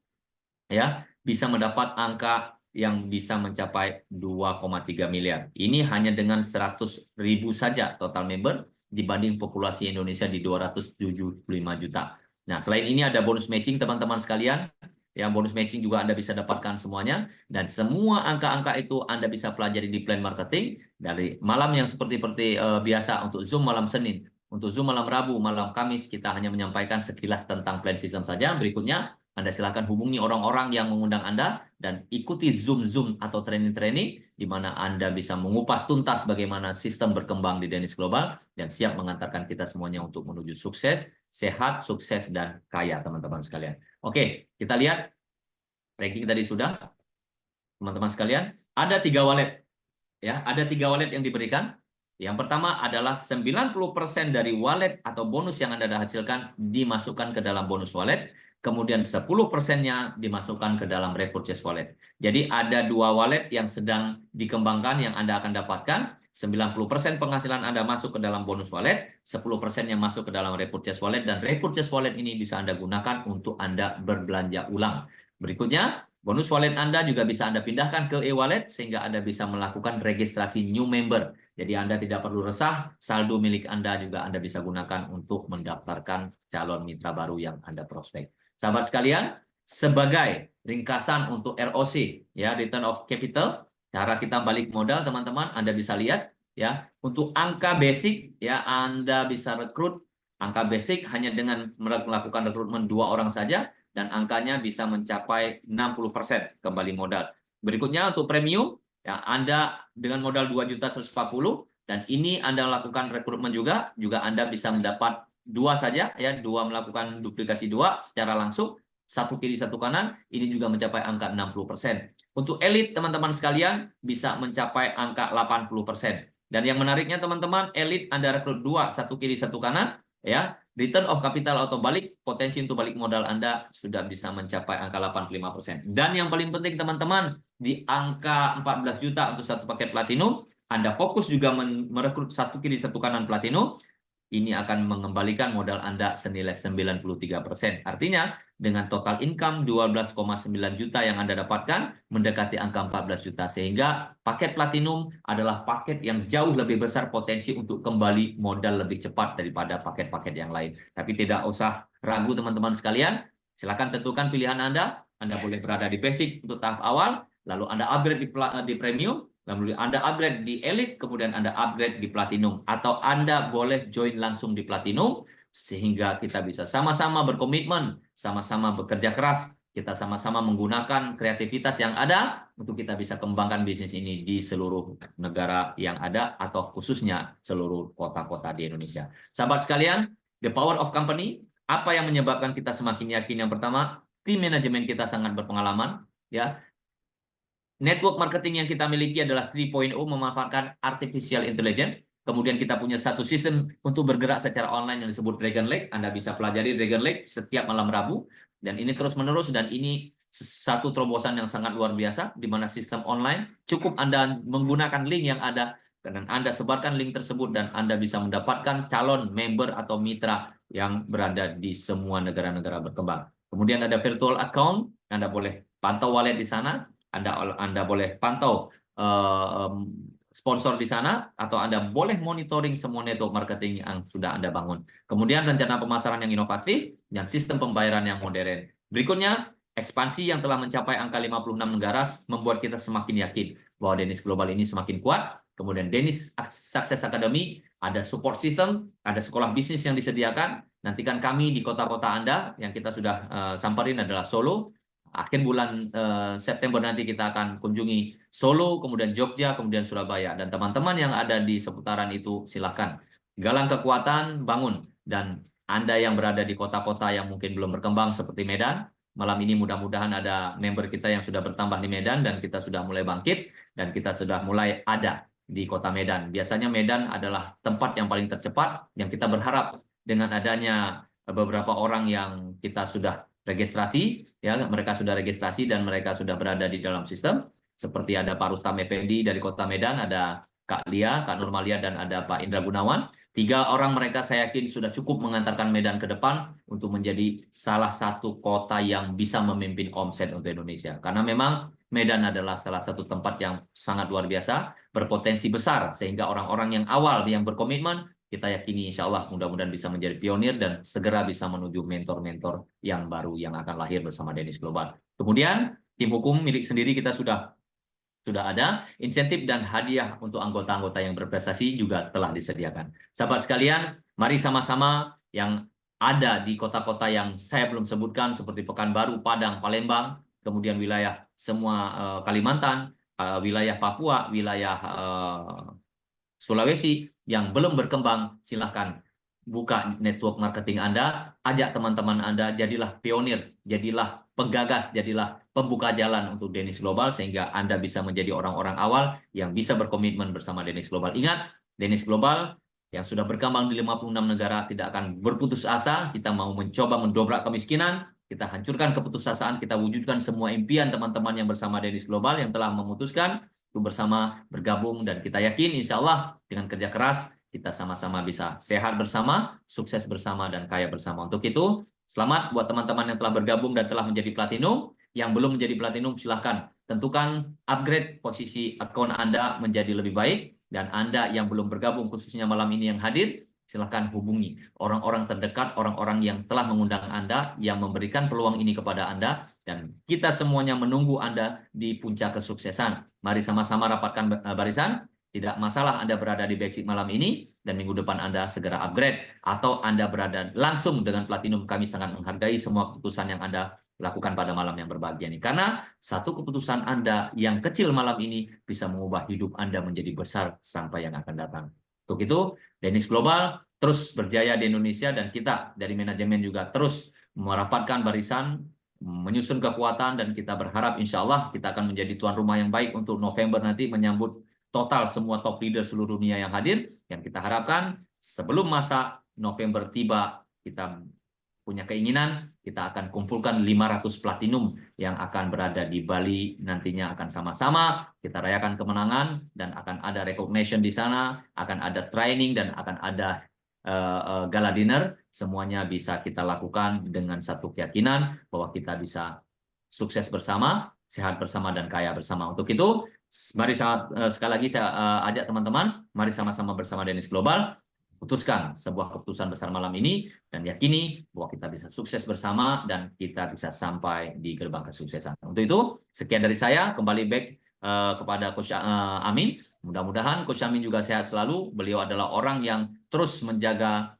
ya, bisa mendapat angka yang bisa mencapai 2,3 miliar. Ini hanya dengan 100.000 saja total member dibanding populasi Indonesia di 275 juta. Nah, selain ini ada bonus matching, teman-teman sekalian. Yang bonus matching juga Anda bisa dapatkan semuanya. Dan semua angka-angka itu Anda bisa pelajari di plan marketing. Dari malam yang seperti biasa untuk Zoom malam Senin. Untuk Zoom malam Rabu, malam Kamis, kita hanya menyampaikan sekilas tentang plan season saja. Berikutnya, Anda silakan hubungi orang-orang yang mengundang Anda dan ikuti Zoom atau training-training di mana Anda bisa mengupas tuntas bagaimana sistem berkembang di Dennis Global dan siap mengantarkan kita semuanya untuk menuju sukses, sehat, sukses, dan kaya, teman-teman sekalian. Oke, kita lihat ranking tadi sudah. Teman-teman sekalian, ada 3 wallet. Ya, ada 3 wallet yang diberikan. Yang pertama adalah 90% dari wallet atau bonus yang Anda hasilkan dimasukkan ke dalam bonus wallet. Kemudian 10%-nya dimasukkan ke dalam repurchase wallet. Jadi ada 2 wallet yang sedang dikembangkan yang Anda akan dapatkan. 90% penghasilan Anda masuk ke dalam bonus wallet, 10% yang masuk ke dalam repurchase wallet, dan repurchase wallet ini bisa Anda gunakan untuk Anda berbelanja ulang. Berikutnya, bonus wallet Anda juga bisa Anda pindahkan ke e-wallet sehingga Anda bisa melakukan registrasi new member. Jadi Anda tidak perlu resah, saldo milik Anda juga Anda bisa gunakan untuk mendaftarkan calon mitra baru yang Anda prospek. Sahabat sekalian, sebagai ringkasan untuk ROC, ya, return of capital, cara kita balik modal, teman-teman, Anda bisa lihat, ya, untuk angka basic, ya, Anda bisa rekrut angka basic hanya dengan melakukan rekrutmen 2 orang saja, dan angkanya bisa mencapai 60% kembali modal. Berikutnya untuk premium, ya, Anda dengan modal 2.140.000 dan ini Anda lakukan rekrutmen juga Anda bisa mendapat 2 saja, ya, 2 melakukan duplikasi 2 secara langsung, 1 kiri 1 kanan, ini juga mencapai angka 60%. Untuk elit, teman-teman sekalian, bisa mencapai angka 80%. Dan yang menariknya, teman-teman, elit Anda rekrut 2, 1 kiri 1 kanan, ya, return of capital atau potensi untuk balik modal Anda sudah bisa mencapai angka 85%. Dan yang paling penting, teman-teman, di angka 14 juta untuk 1 paket platinum, Anda fokus juga merekrut 1 kiri 1 kanan platinum, ini akan mengembalikan modal Anda senilai 93%. Artinya, dengan total income 12,9 juta yang Anda dapatkan, mendekati angka 14 juta. Sehingga paket platinum adalah paket yang jauh lebih besar potensi untuk kembali modal lebih cepat daripada paket-paket yang lain. Tapi tidak usah ragu, teman-teman sekalian. Silakan tentukan pilihan Anda. Anda boleh berada di basic untuk tahap awal, lalu Anda upgrade di premium, lalu Anda upgrade di elite, kemudian Anda upgrade di platinum. Atau Anda boleh join langsung di platinum, sehingga kita bisa sama-sama berkomitmen, sama-sama bekerja keras, kita sama-sama menggunakan kreativitas yang ada untuk kita bisa kembangkan bisnis ini di seluruh negara yang ada, atau khususnya seluruh kota-kota di Indonesia. Sahabat sekalian, the power of company, apa yang menyebabkan kita semakin yakin? Yang pertama, tim manajemen kita sangat berpengalaman, ya. Network marketing yang kita miliki adalah 3.0, memanfaatkan artificial intelligence. Kemudian kita punya satu sistem untuk bergerak secara online yang disebut Dragon Lake. Anda bisa pelajari Dragon Lake setiap malam Rabu. Dan ini terus-menerus, dan ini satu terobosan yang sangat luar biasa, di mana sistem online, cukup Anda menggunakan link yang ada, dan Anda sebarkan link tersebut, dan Anda bisa mendapatkan calon member atau mitra yang berada di semua negara-negara berkembang. Kemudian ada virtual account, Anda boleh pantau wallet di sana, Anda boleh pantau sponsor di sana, atau Anda boleh monitoring semua network marketing yang sudah Anda bangun. Kemudian rencana pemasaran yang inovatif dan sistem pembayaran yang modern. Berikutnya, ekspansi yang telah mencapai angka 56 negara membuat kita semakin yakin bahwa Dennis Global ini semakin kuat. Kemudian Dennis Success Academy ada support system, ada sekolah bisnis yang disediakan. Nantikan kami di kota-kota Anda yang kita sudah samperin adalah Solo. Akhir bulan September nanti kita akan kunjungi Solo, kemudian Jogja, kemudian Surabaya. Dan teman-teman yang ada di seputaran itu silakan. Galang kekuatan, bangun. Dan Anda yang berada di kota-kota yang mungkin belum berkembang seperti Medan, malam ini mudah-mudahan ada member kita yang sudah bertambah di Medan dan kita sudah mulai bangkit dan kita sudah mulai ada di kota Medan. Biasanya Medan adalah tempat yang paling tercepat yang kita berharap dengan adanya beberapa orang yang kita sudah registrasi, ya mereka sudah registrasi dan mereka sudah berada di dalam sistem. Seperti ada Pak Rustam Effendi dari kota Medan, ada Kak Lia, Kak Nurmalia, dan ada Pak Indra Gunawan. 3 orang mereka saya yakin sudah cukup mengantarkan Medan ke depan untuk menjadi salah satu kota yang bisa memimpin omset untuk Indonesia. Karena memang Medan adalah salah satu tempat yang sangat luar biasa, berpotensi besar, sehingga orang-orang yang awal yang berkomitmen, kita yakini insya Allah mudah-mudahan bisa menjadi pionir dan segera bisa menuju mentor-mentor yang baru yang akan lahir bersama Danish Global. Kemudian, tim hukum milik sendiri kita sudah ada, insentif dan hadiah untuk anggota-anggota yang berprestasi juga telah disediakan. Sahabat sekalian, mari sama-sama yang ada di kota-kota yang saya belum sebutkan seperti Pekanbaru, Padang, Palembang, kemudian wilayah semua Kalimantan, wilayah Papua, wilayah Sulawesi yang belum berkembang, silahkan buka network marketing Anda, ajak teman-teman Anda, jadilah pionir, jadilah penggagas, jadilah pembuka jalan untuk Danish Global, sehingga Anda bisa menjadi orang-orang awal yang bisa berkomitmen bersama Danish Global. Ingat, Danish Global yang sudah berkembang di 56 negara tidak akan berputus asa, kita mau mencoba mendobrak kemiskinan, kita hancurkan keputusasaan, kita wujudkan semua impian teman-teman yang bersama Danish Global yang telah memutuskan untuk bersama bergabung, dan kita yakin insya Allah dengan kerja keras, kita sama-sama bisa sehat bersama, sukses bersama, dan kaya bersama. Untuk itu, selamat buat teman-teman yang telah bergabung dan telah menjadi platinum. Yang belum menjadi platinum, silahkan tentukan upgrade posisi akun Anda menjadi lebih baik. Dan Anda yang belum bergabung, khususnya malam ini yang hadir, silahkan hubungi orang-orang terdekat, orang-orang yang telah mengundang Anda, yang memberikan peluang ini kepada Anda, dan kita semuanya menunggu Anda di puncak kesuksesan. Mari sama-sama rapatkan barisan. Tidak masalah Anda berada di Basic malam ini, dan minggu depan Anda segera upgrade, atau Anda berada langsung dengan platinum. Kami sangat menghargai semua keputusan yang Anda lakukan pada malam yang berbahagia ini. Karena satu keputusan Anda yang kecil malam ini bisa mengubah hidup Anda menjadi besar sampai yang akan datang. Untuk itu, Danish Global terus berjaya di Indonesia, dan kita dari manajemen juga terus merapatkan barisan, menyusun kekuatan, dan kita berharap insya Allah kita akan menjadi tuan rumah yang baik untuk November nanti menyambut total semua top leader seluruh dunia yang hadir. Yang kita harapkan sebelum masa November tiba, kita punya keinginan kita akan kumpulkan 500 platinum yang akan berada di Bali, nantinya akan sama-sama kita rayakan kemenangan, dan akan ada recognition di sana, akan ada training, dan akan ada gala dinner. Semuanya bisa kita lakukan dengan satu keyakinan bahwa kita bisa sukses bersama, sehat bersama, dan kaya bersama. Untuk itu, mari sekali lagi saya ajak teman-teman, mari sama-sama bersama Danish Global, putuskan sebuah keputusan besar malam ini, dan yakini bahwa kita bisa sukses bersama, dan kita bisa sampai di gerbang kesuksesan. Untuk itu, sekian dari saya, kembali back kepada Coach Amin. Mudah-mudahan Coach Amin juga sehat selalu. Beliau adalah orang yang terus menjaga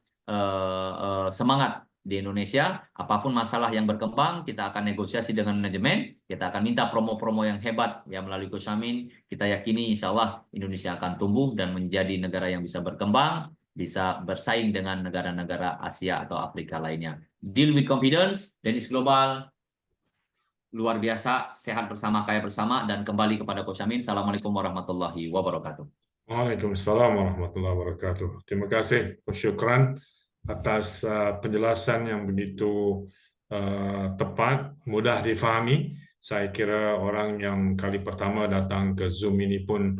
semangat di Indonesia. Apapun masalah yang berkembang, kita akan negosiasi dengan manajemen, kita akan minta promo-promo yang hebat ya melalui Coach Amin. Kita yakini insya Allah Indonesia akan tumbuh dan menjadi negara yang bisa berkembang, bisa bersaing dengan negara-negara Asia atau Afrika lainnya. Deal with confidence, Danish Global, luar biasa, sehat bersama, kaya bersama, dan kembali kepada Coach Amin. Assalamualaikum warahmatullahi wabarakatuh. Waalaikumsalam warahmatullahi wabarakatuh. Terima kasih, syukran atas penjelasan yang begitu tepat, mudah difahami. Saya kira orang yang kali pertama datang ke Zoom ini pun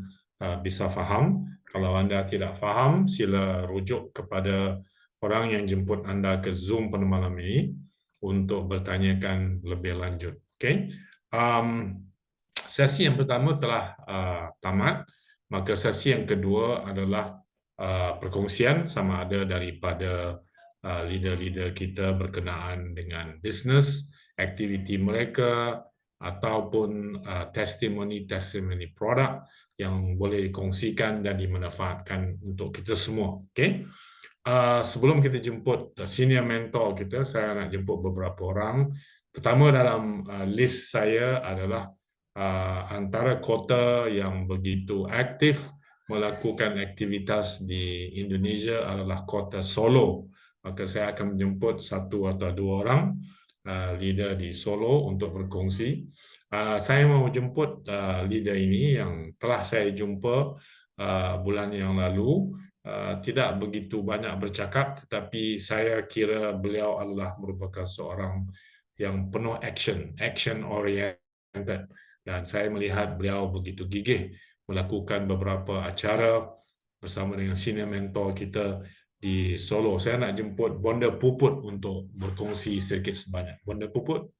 bisa faham. Kalau Anda tidak faham, sila rujuk kepada orang yang jemput Anda ke Zoom pada malam ini untuk bertanyakan lebih lanjut. Okay? Sesi yang pertama telah tamat, maka sesi yang kedua adalah perkongsian sama ada daripada leader-leader kita berkenaan dengan bisnes, aktiviti mereka, ataupun testimoni produk yang boleh dikongsikan dan dimanfaatkan untuk kita semua. Okay? Sebelum kita jemput senior mentor kita, saya nak jemput beberapa orang. Pertama dalam list saya adalah antara kota yang begitu aktif melakukan aktivitas di Indonesia adalah kota Solo. Maka saya akan menjemput satu atau dua orang leader di Solo untuk berkongsi. Saya mau jemput leader ini yang telah saya jumpa bulan yang lalu. Tidak begitu banyak bercakap, tetapi saya kira beliau adalah merupakan seorang yang penuh action oriented, dan saya melihat beliau begitu gigih melakukan beberapa acara bersama dengan senior mentor kita di Solo. Saya nak jemput Bonda Puput untuk berkongsi sedikit sebanyak. Bonda Puput.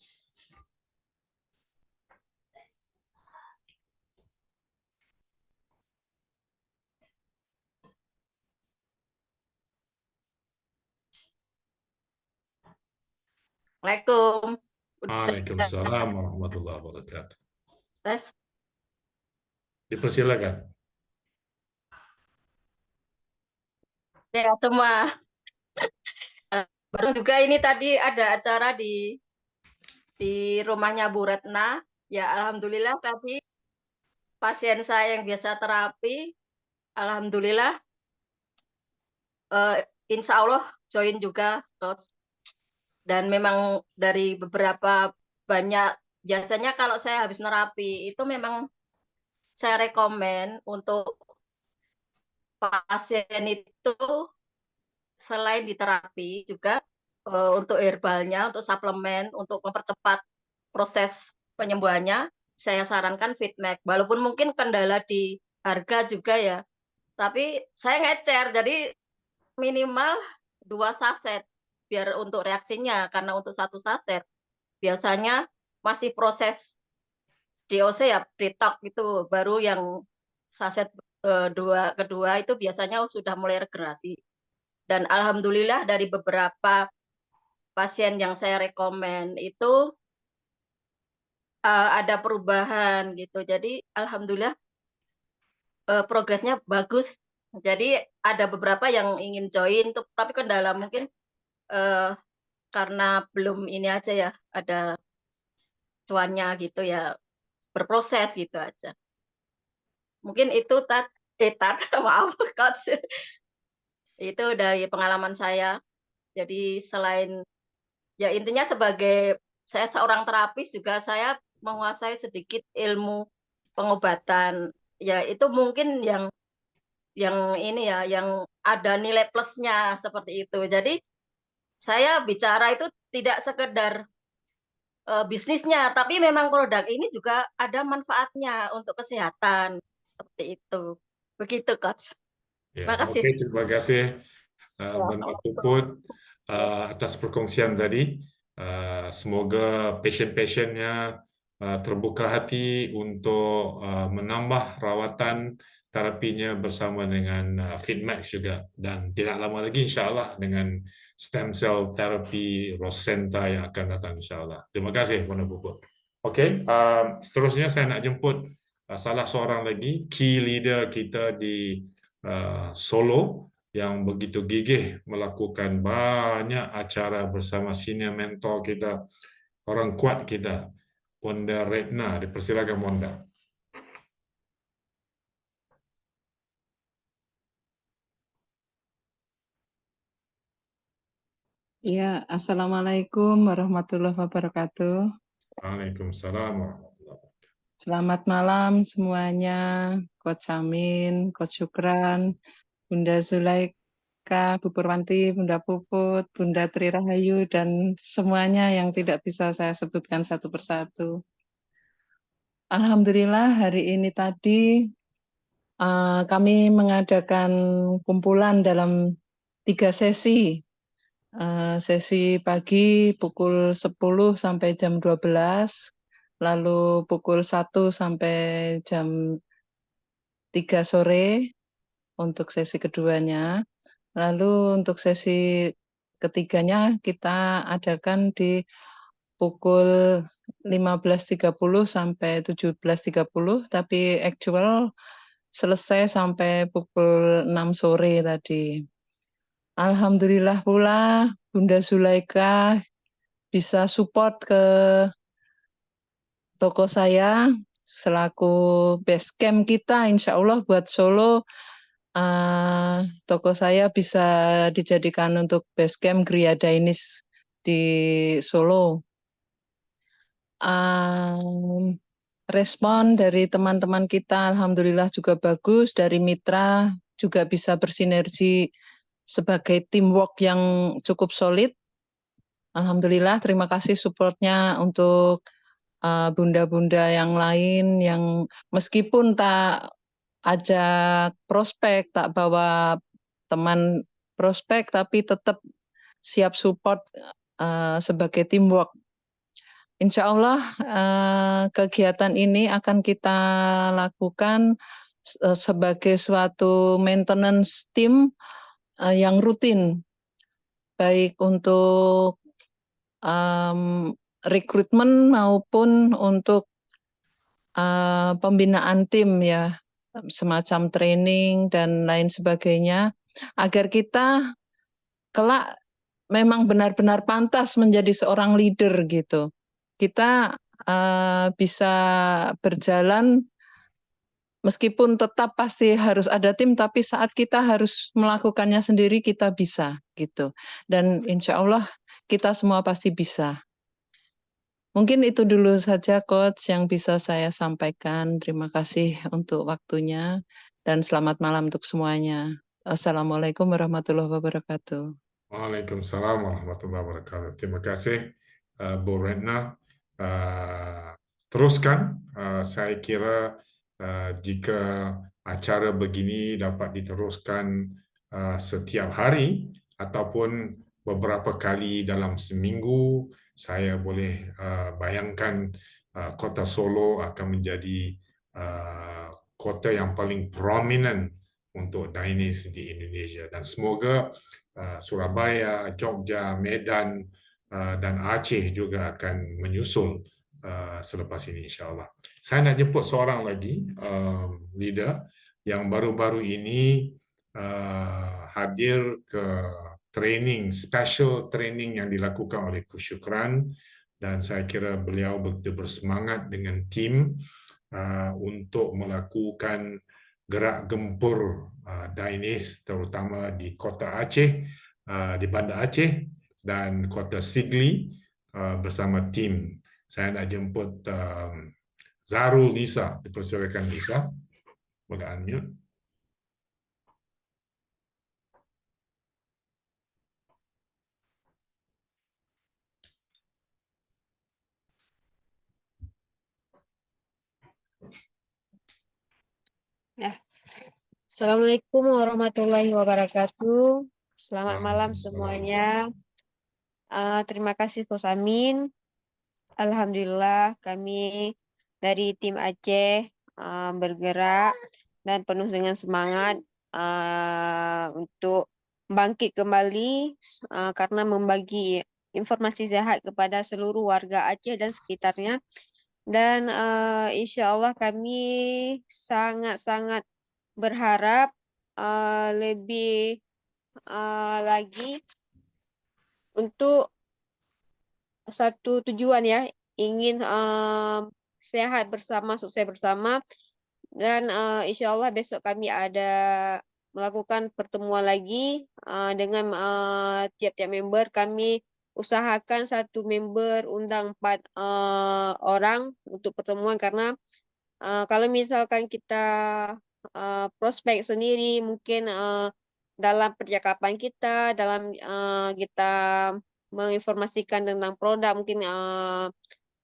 Assalamualaikum. Waalaikumsalam warahmatullahi wabarakatuh. Tes. Dipersilakan. Ya, semua. Baru juga ini tadi ada acara di rumahnya Bu Retna. Ya, alhamdulillah tadi pasien saya yang biasa terapi, alhamdulillah, insya Allah join juga, Coach. Dan memang dari beberapa banyak, biasanya kalau saya habis nerapi, itu memang saya rekomen untuk pasien itu selain di terapi juga untuk herbalnya, untuk suplemen, untuk mempercepat proses penyembuhannya, saya sarankan Fitmax. Walaupun mungkin kendala di harga juga ya, tapi saya ngecer, jadi minimal 2 saset biar untuk reaksinya, karena untuk 1 saset biasanya masih proses DOC ya, detox gitu, baru yang saset kedua itu biasanya sudah mulai regenerasi. Dan alhamdulillah dari beberapa pasien yang saya rekomen itu ada perubahan gitu. Jadi alhamdulillah progresnya bagus. Jadi ada beberapa yang ingin join, tapi kendala mungkin karena belum ini aja ya, ada cuannya gitu ya, berproses gitu aja. Mungkin itu maaf Coach. Itu dari pengalaman saya. Jadi selain ya intinya sebagai saya seorang terapis juga saya menguasai sedikit ilmu pengobatan. Ya itu mungkin yang ini ya, yang ada nilai plusnya seperti itu. Jadi saya bicara itu tidak sekedar bisnisnya, tapi memang produk ini juga ada manfaatnya untuk kesehatan seperti itu. Begitu, Coach. Ya, Terima kasih. oke, terima kasih Bonda Puput atas perkongsian tadi. Semoga pasien-pasiennya terbuka hati untuk menambah rawatan terapinya bersama dengan Fitmax juga, dan tidak lama lagi insyaAllah dengan stem cell therapy Rosenta yang akan datang insyaAllah. Terima kasih Bonda Puput. Oke, seterusnya saya nak jemput salah seorang lagi key leader kita di Solo yang begitu gigih melakukan banyak acara bersama senior mentor kita, orang kuat kita, Bonda Retna. Dipersilakan Bonda. Ya, Assalamualaikum warahmatullahi wabarakatuh. Waalaikumsalam warahmatullahi wabarakatuh. Selamat malam semuanya, Coach Amin, Coach Syukran, Bunda Zulaika, Bu Purwanti, Bunda Puput, Bunda Tri Rahayu, dan semuanya yang tidak bisa saya sebutkan satu persatu. Alhamdulillah hari ini tadi kami mengadakan kumpulan dalam 3 sesi. Sesi pagi pukul 10 sampai jam 12, lalu pukul 1 sampai jam 3 sore untuk sesi keduanya. Lalu untuk sesi ketiganya kita adakan di pukul 15.30 sampai 17.30, tapi actual selesai sampai pukul 6 sore tadi. Alhamdulillah pula Bunda Zulaika bisa support ke toko saya selaku base camp kita, insya Allah buat Solo. Toko saya bisa dijadikan untuk base camp Gria Dainis di Solo. Respon dari teman-teman kita alhamdulillah juga bagus, dari mitra juga bisa bersinergi sebagai teamwork yang cukup solid. Alhamdulillah, terima kasih supportnya untuk bunda-bunda yang lain yang meskipun tak ajak prospek, tak bawa teman prospek, tapi tetap siap support sebagai teamwork. Insya Allah kegiatan ini akan kita lakukan sebagai suatu maintenance team yang rutin, baik untuk rekrutmen maupun untuk pembinaan tim ya, semacam training dan lain sebagainya, agar kita kelak memang benar-benar pantas menjadi seorang leader gitu. Kita bisa berjalan meskipun tetap pasti harus ada tim, tapi saat kita harus melakukannya sendiri kita bisa gitu. Dan insya Allah kita semua pasti bisa. Mungkin itu dulu saja Coach yang bisa saya sampaikan. Terima kasih untuk waktunya dan selamat malam untuk semuanya. Assalamualaikum warahmatullahi wabarakatuh. Waalaikumsalam warahmatullahi wabarakatuh. Terima kasih Bu Retna. Teruskan, saya kira jika acara begini dapat diteruskan setiap hari ataupun beberapa kali dalam seminggu, saya boleh bayangkan kota Solo akan menjadi kota yang paling prominent untuk Dainis di Indonesia. Dan semoga Surabaya, Jogja, Medan, dan Aceh juga akan menyusul selepas ini insyaAllah. Saya nak jemput seorang lagi leader yang baru-baru ini hadir ke training, special training yang dilakukan oleh Kusyukran, dan saya kira beliau begitu bersemangat dengan tim untuk melakukan gerak gempur Dainis terutama di kota Aceh, di Banda Aceh dan kota Sigli bersama tim. Saya nak jemput Zarul Nisa, dipersilakan Nisa, boleh unmute. Ya. Assalamualaikum warahmatullahi wabarakatuh. Selamat malam semuanya. Terima kasih Coach Amin. Alhamdulillah kami dari tim Aceh bergerak dan penuh dengan semangat untuk bangkit kembali karena membagi informasi sehat kepada seluruh warga Aceh dan sekitarnya. Dan insya Allah kami sangat-sangat berharap lebih lagi untuk satu tujuan ya, ingin sehat bersama, sukses bersama. Dan insya Allah besok kami ada melakukan pertemuan lagi dengan tiap-tiap member. Kami usahakan satu member undang 4 orang untuk pertemuan, karena kalau misalkan kita prospek sendiri mungkin dalam percakapan kita, dalam kita menginformasikan tentang produk mungkin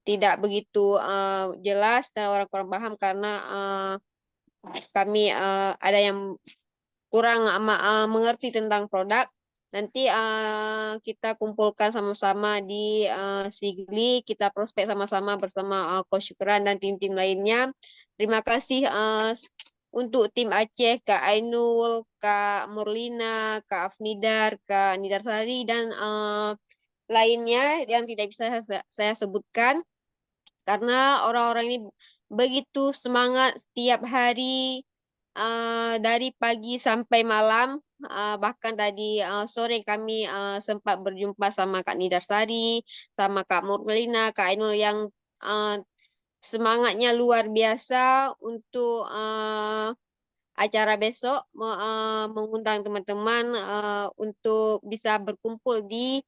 tidak begitu jelas dan orang kurang paham, karena kami ada yang kurang mengerti tentang produk. Nanti kita kumpulkan sama-sama di Sigli, kita prospek sama-sama bersama Coach Syukran dan tim-tim lainnya. Terima kasih untuk tim Aceh, Kak Ainul, Kak Murlina, Kak Afnidar, Kak Nidarsari, dan lainnya yang tidak bisa saya sebutkan. Karena orang-orang ini begitu semangat setiap hari dari pagi sampai malam, bahkan tadi sore kami sempat berjumpa sama Kak Nidarsari, sama Kak Murlina, Kak Ainul yang semangatnya luar biasa untuk acara besok, mengundang teman-teman untuk bisa berkumpul di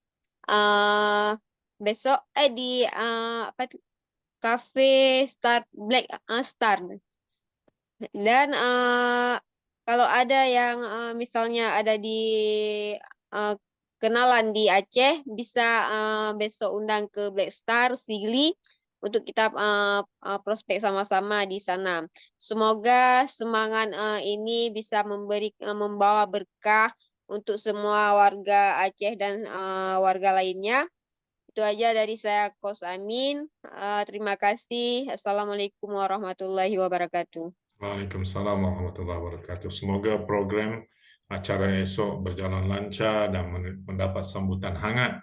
besok di apa itu, Cafe Star Black Star. Dan kalau ada yang misalnya ada di eh, kenalan di Aceh, bisa besok undang ke Black Star Sigli untuk kita prospek sama-sama di sana. Semoga semangat ini bisa membawa berkah untuk semua warga Aceh dan warga lainnya. Itu aja dari saya, Kos Amin. Terima kasih. Assalamualaikum warahmatullahi wabarakatuh. Waalaikumsalam warahmatullahi wabarakatuh. Semoga program acara esok berjalan lancar dan mendapat sambutan hangat.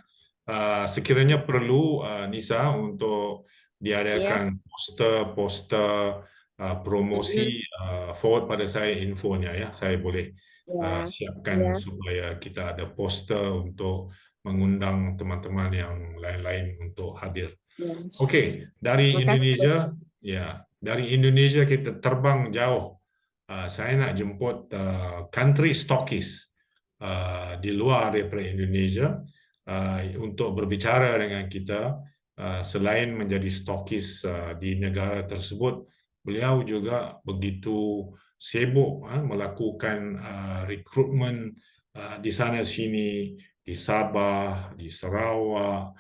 Sekiranya perlu, Nisa, untuk diadakan poster-poster promosi, forward pada saya infonya ya. Saya boleh siapkan supaya kita ada poster untuk mengundang teman-teman yang lain-lain untuk hadir. Okey, dari Indonesia, ya, dari Indonesia kita terbang jauh. Saya nak jemput country stockist di luar daripada Indonesia untuk berbicara dengan kita. Selain menjadi stockist di negara tersebut, beliau juga begitu sibuk melakukan rekrutmen di sana sini, di Sabah, di Sarawak,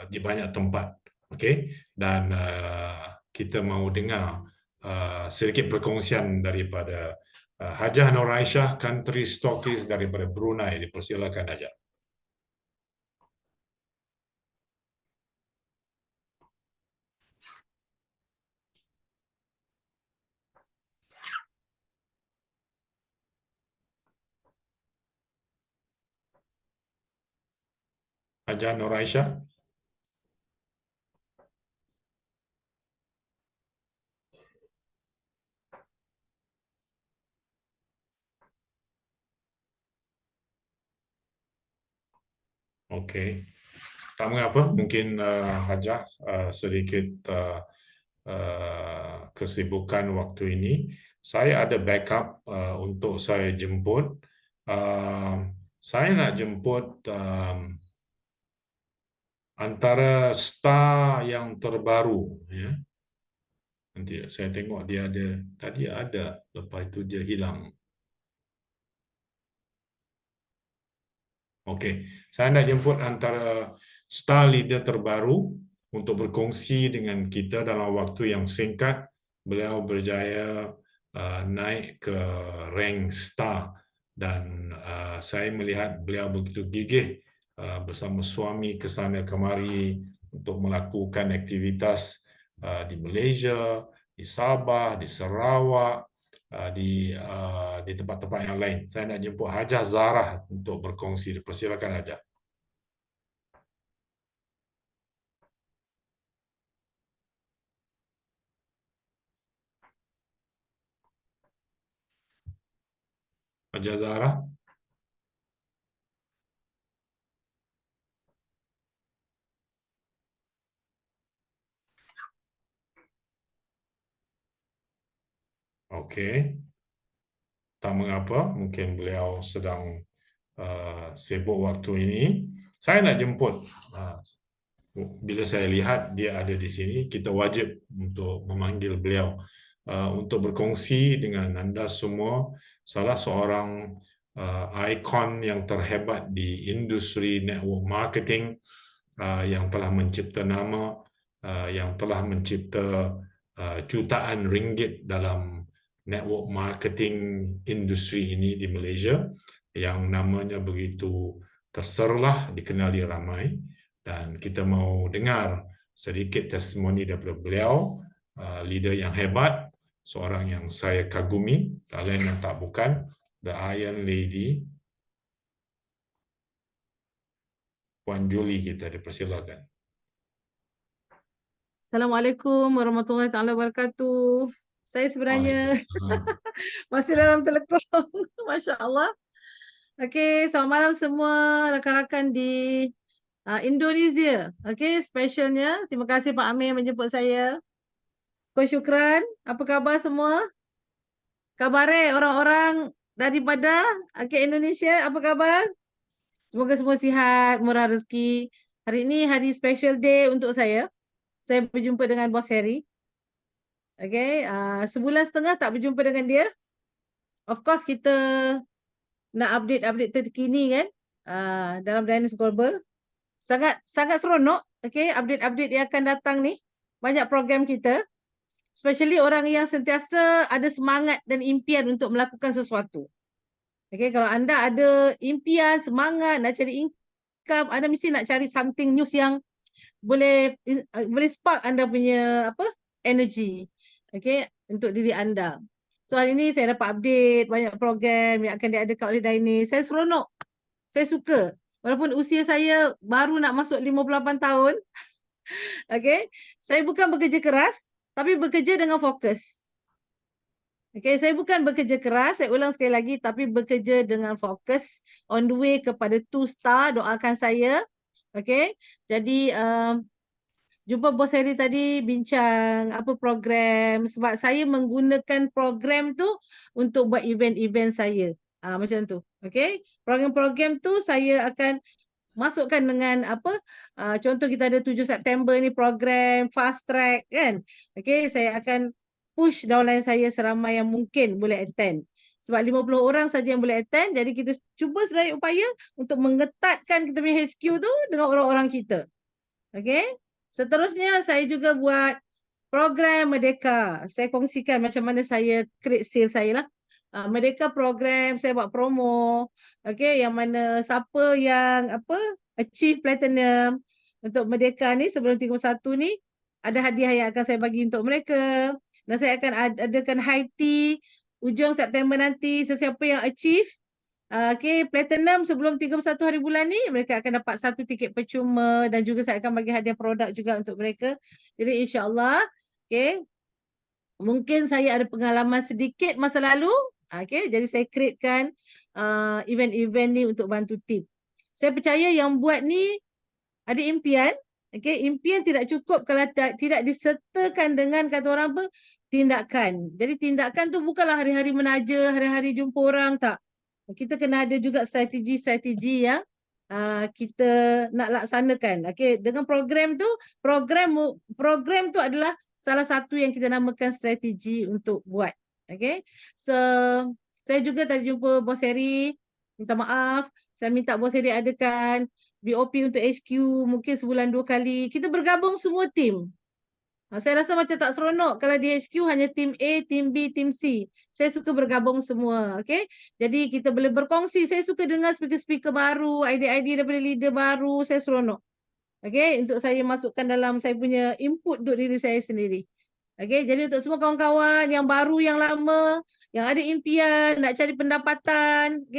di banyak tempat, okey. Dan kita mahu dengar sedikit perkongsian daripada Hajah Nur Aisyah, country stockist daripada Brunei. Dipersilakan Hajah. Hajah Nur Aisyah. Okey. Tak mengapa, mungkin Hajah sedikit kesibukan waktu ini. Saya ada backup untuk saya jemput. Saya nak jemput antara star yang terbaru, ya. Nanti saya tengok dia ada, tadi ada, lepas itu dia hilang. Okey, saya nak jemput antara star leader terbaru untuk berkongsi dengan kita dalam waktu yang singkat. Beliau berjaya naik ke rank star dan saya melihat beliau begitu gigih bersama suami ke sana kemari untuk melakukan aktivitas di Malaysia, di Sabah, di Sarawak, di tempat-tempat yang lain. Saya nak jemput Hajah Zarah untuk berkongsi. Persilakan Hajah. Hajah Zarah. Okey. Tak mengapa, mungkin beliau sedang sibuk waktu ini. Saya nak jemput. Bila saya lihat dia ada di sini, kita wajib untuk memanggil beliau untuk berkongsi dengan anda semua. Salah seorang ikon yang terhebat di industri network marketing yang telah mencipta nama, yang telah mencipta jutaan ringgit dalam network marketing industri ini di Malaysia, yang namanya begitu terserlah dikenali ramai, dan kita mau dengar sedikit testimoni daripada beliau, leader yang hebat, seorang yang saya kagumi, tak lain dan tak bukan, the Iron Lady, Puan Julie kita. Dipersilakan. Assalamualaikum warahmatullahi taala wabarakatuh. Saya sebenarnya Waalaikumsalam. masih dalam telekong. Masya Allah. Okey, selamat malam semua rakan-rakan di Indonesia. Okey, specialnya terima kasih Pak Amir menjemput saya. Coach Syukran, apa khabar semua? Kabare orang-orang daripada Indonesia, apa khabar? Semoga semua sihat, murah rezeki. Hari ini hari special day untuk saya. Saya berjumpa dengan Bos Harry. Okay, sebulan setengah tak berjumpa dengan dia. Of course kita nak update-update terkini kan dalam Dynasty Global. Sangat seronok, okay, update-update yang akan datang ni. Banyak program kita. Especially orang yang sentiasa ada semangat dan impian untuk melakukan sesuatu. Okay, kalau anda ada impian, semangat, nak cari income, anda mesti nak cari something news yang boleh spark anda punya energy, okay, untuk diri anda. So hari ini saya dapat update banyak program yang akan diadakan oleh Dynasty. Saya seronok, saya suka. Walaupun usia saya baru nak masuk 58 tahun, okay, saya bukan bekerja keras, tapi bekerja dengan fokus. Okay, saya bukan bekerja keras, saya ulang sekali lagi, tapi bekerja dengan fokus on the way kepada 2 star. Doakan saya, okay. Jadi jumpa Bos Harry tadi bincang apa program, sebab saya menggunakan program tu untuk buat event-event saya. Macam tu. Okay. Program-program tu saya akan masukkan dengan contoh kita ada 7 September ni program fast track kan. Okay. Saya akan push downline saya seramai yang mungkin boleh attend. Sebab 50 orang saja yang boleh attend. Jadi kita cuba sedaya upaya untuk mengetatkan kita punya HQ tu dengan orang-orang kita. Okay. Seterusnya saya juga buat program Merdeka. Saya kongsikan macam mana saya create sale saya lah. Merdeka program saya buat promo. Okay, yang mana siapa yang achieve platinum untuk Merdeka ni sebelum 31 ni ada hadiah yang akan saya bagi untuk mereka. Dan saya akan adakan high tea ujung September nanti. Sesiapa yang achieve platinum sebelum 31 hari bulan ni, mereka akan dapat 1 tiket percuma dan juga saya akan bagi hadiah produk juga untuk mereka. Jadi insyaAllah, mungkin saya ada pengalaman sedikit masa lalu, jadi saya createkan event-event ni untuk bantu tim. Saya percaya yang buat ni ada impian, impian tidak cukup kalau tidak disertakan dengan kata orang tindakan. Jadi tindakan tu bukanlah hari-hari menaja, hari-hari jumpa orang, tak. Kita kena ada juga strategi-strategi yang kita nak laksanakan. Dengan program tu, program tu adalah salah satu yang kita namakan strategi untuk buat. So saya juga tadi jumpa Bos Harry, minta maaf, saya minta Bos Harry adakan BOP untuk HQ mungkin sebulan 2 kali. Kita bergabung semua tim. Saya rasa macam tak seronok kalau di HQ hanya tim A, tim B, tim C. Saya suka bergabung semua, Jadi kita boleh berkongsi. Saya suka dengar speaker-speaker baru, idea-idea daripada leader baru, saya seronok. Untuk saya masukkan dalam saya punya input untuk diri saya sendiri. Jadi untuk semua kawan-kawan yang baru, yang lama, yang ada impian, nak cari pendapatan,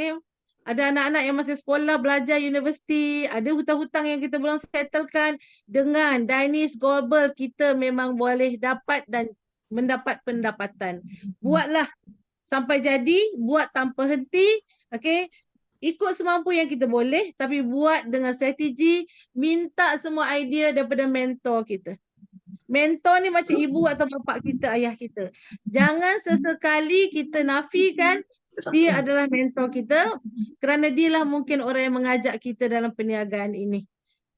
ada anak-anak yang masih sekolah, belajar universiti, ada hutang-hutang yang kita belum settlekan. Dengan Dynasty Global, kita memang boleh dapat dan mendapat pendapatan. Buatlah sampai jadi, buat tanpa henti, ikut semampu yang kita boleh, tapi buat dengan strategi, minta semua idea daripada mentor kita. Mentor ni macam ibu atau bapa kita, ayah kita. Jangan sesekali kita nafikan dia adalah mentor kita kerana dialah mungkin orang yang mengajak kita dalam perniagaan ini.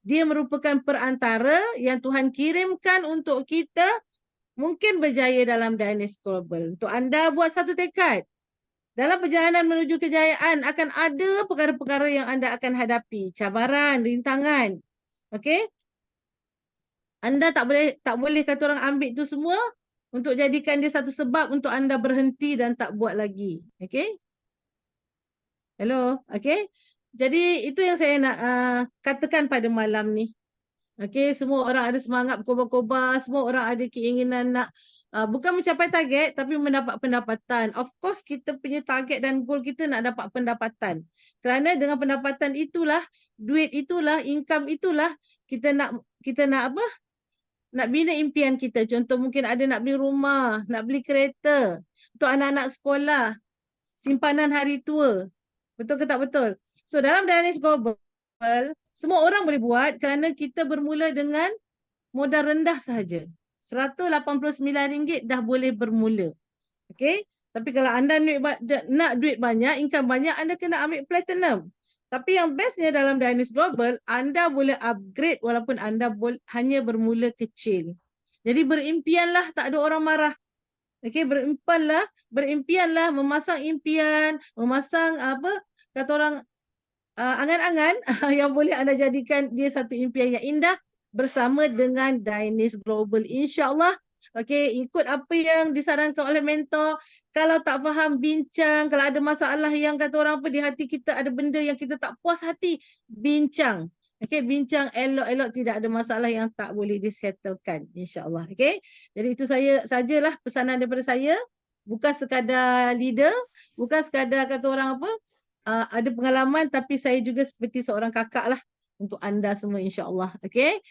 Dia merupakan perantara yang Tuhan kirimkan untuk kita mungkin berjaya dalam Dynasty Global. Untuk anda buat satu tekad. Dalam perjalanan menuju kejayaan akan ada perkara-perkara yang anda akan hadapi. Cabaran, rintangan. Anda tak boleh kata orang ambil tu semua untuk jadikan dia satu sebab untuk anda berhenti dan tak buat lagi. Hello, Jadi itu yang saya nak katakan pada malam ni. Semua orang ada semangat berkobar-kobar, semua orang ada keinginan nak bukan mencapai target tapi mendapat pendapatan. Of course kita punya target dan goal kita nak dapat pendapatan. Kerana dengan pendapatan itulah, duit itulah, income itulah kita nak nak bina impian kita. Contoh mungkin ada nak beli rumah, nak beli kereta, untuk anak-anak sekolah, simpanan hari tua. Betul ke tak betul? So dalam Dynamics Global, semua orang boleh buat kerana kita bermula dengan modal rendah sahaja. RM189 dah boleh bermula. Okey? Tapi kalau anda nak duit banyak, income banyak, anda kena ambil platinum. Tapi yang bestnya dalam Dynamics Global, anda boleh upgrade walaupun anda hanya bermula kecil. Jadi berimpianlah, tak ada orang marah. Okey, berimpianlah, memasang impian, memasang apa kata orang angan-angan yang boleh anda jadikan dia satu impian yang indah bersama dengan Dynamics Global. InsyaAllah. Okey, ikut apa yang disarankan oleh mentor. Kalau tak faham, bincang. Kalau ada masalah yang kata orang apa di hati kita, ada benda yang kita tak puas hati, bincang. Okey, bincang elok-elok, tidak ada masalah yang tak boleh disettlekan, insya-Allah. Okey. Jadi itu sajalah pesanan daripada saya. Bukan sekadar leader, bukan sekadar kata orang apa, ada pengalaman, tapi saya juga seperti seorang kakak lah untuk anda semua, insya-Allah. Okay,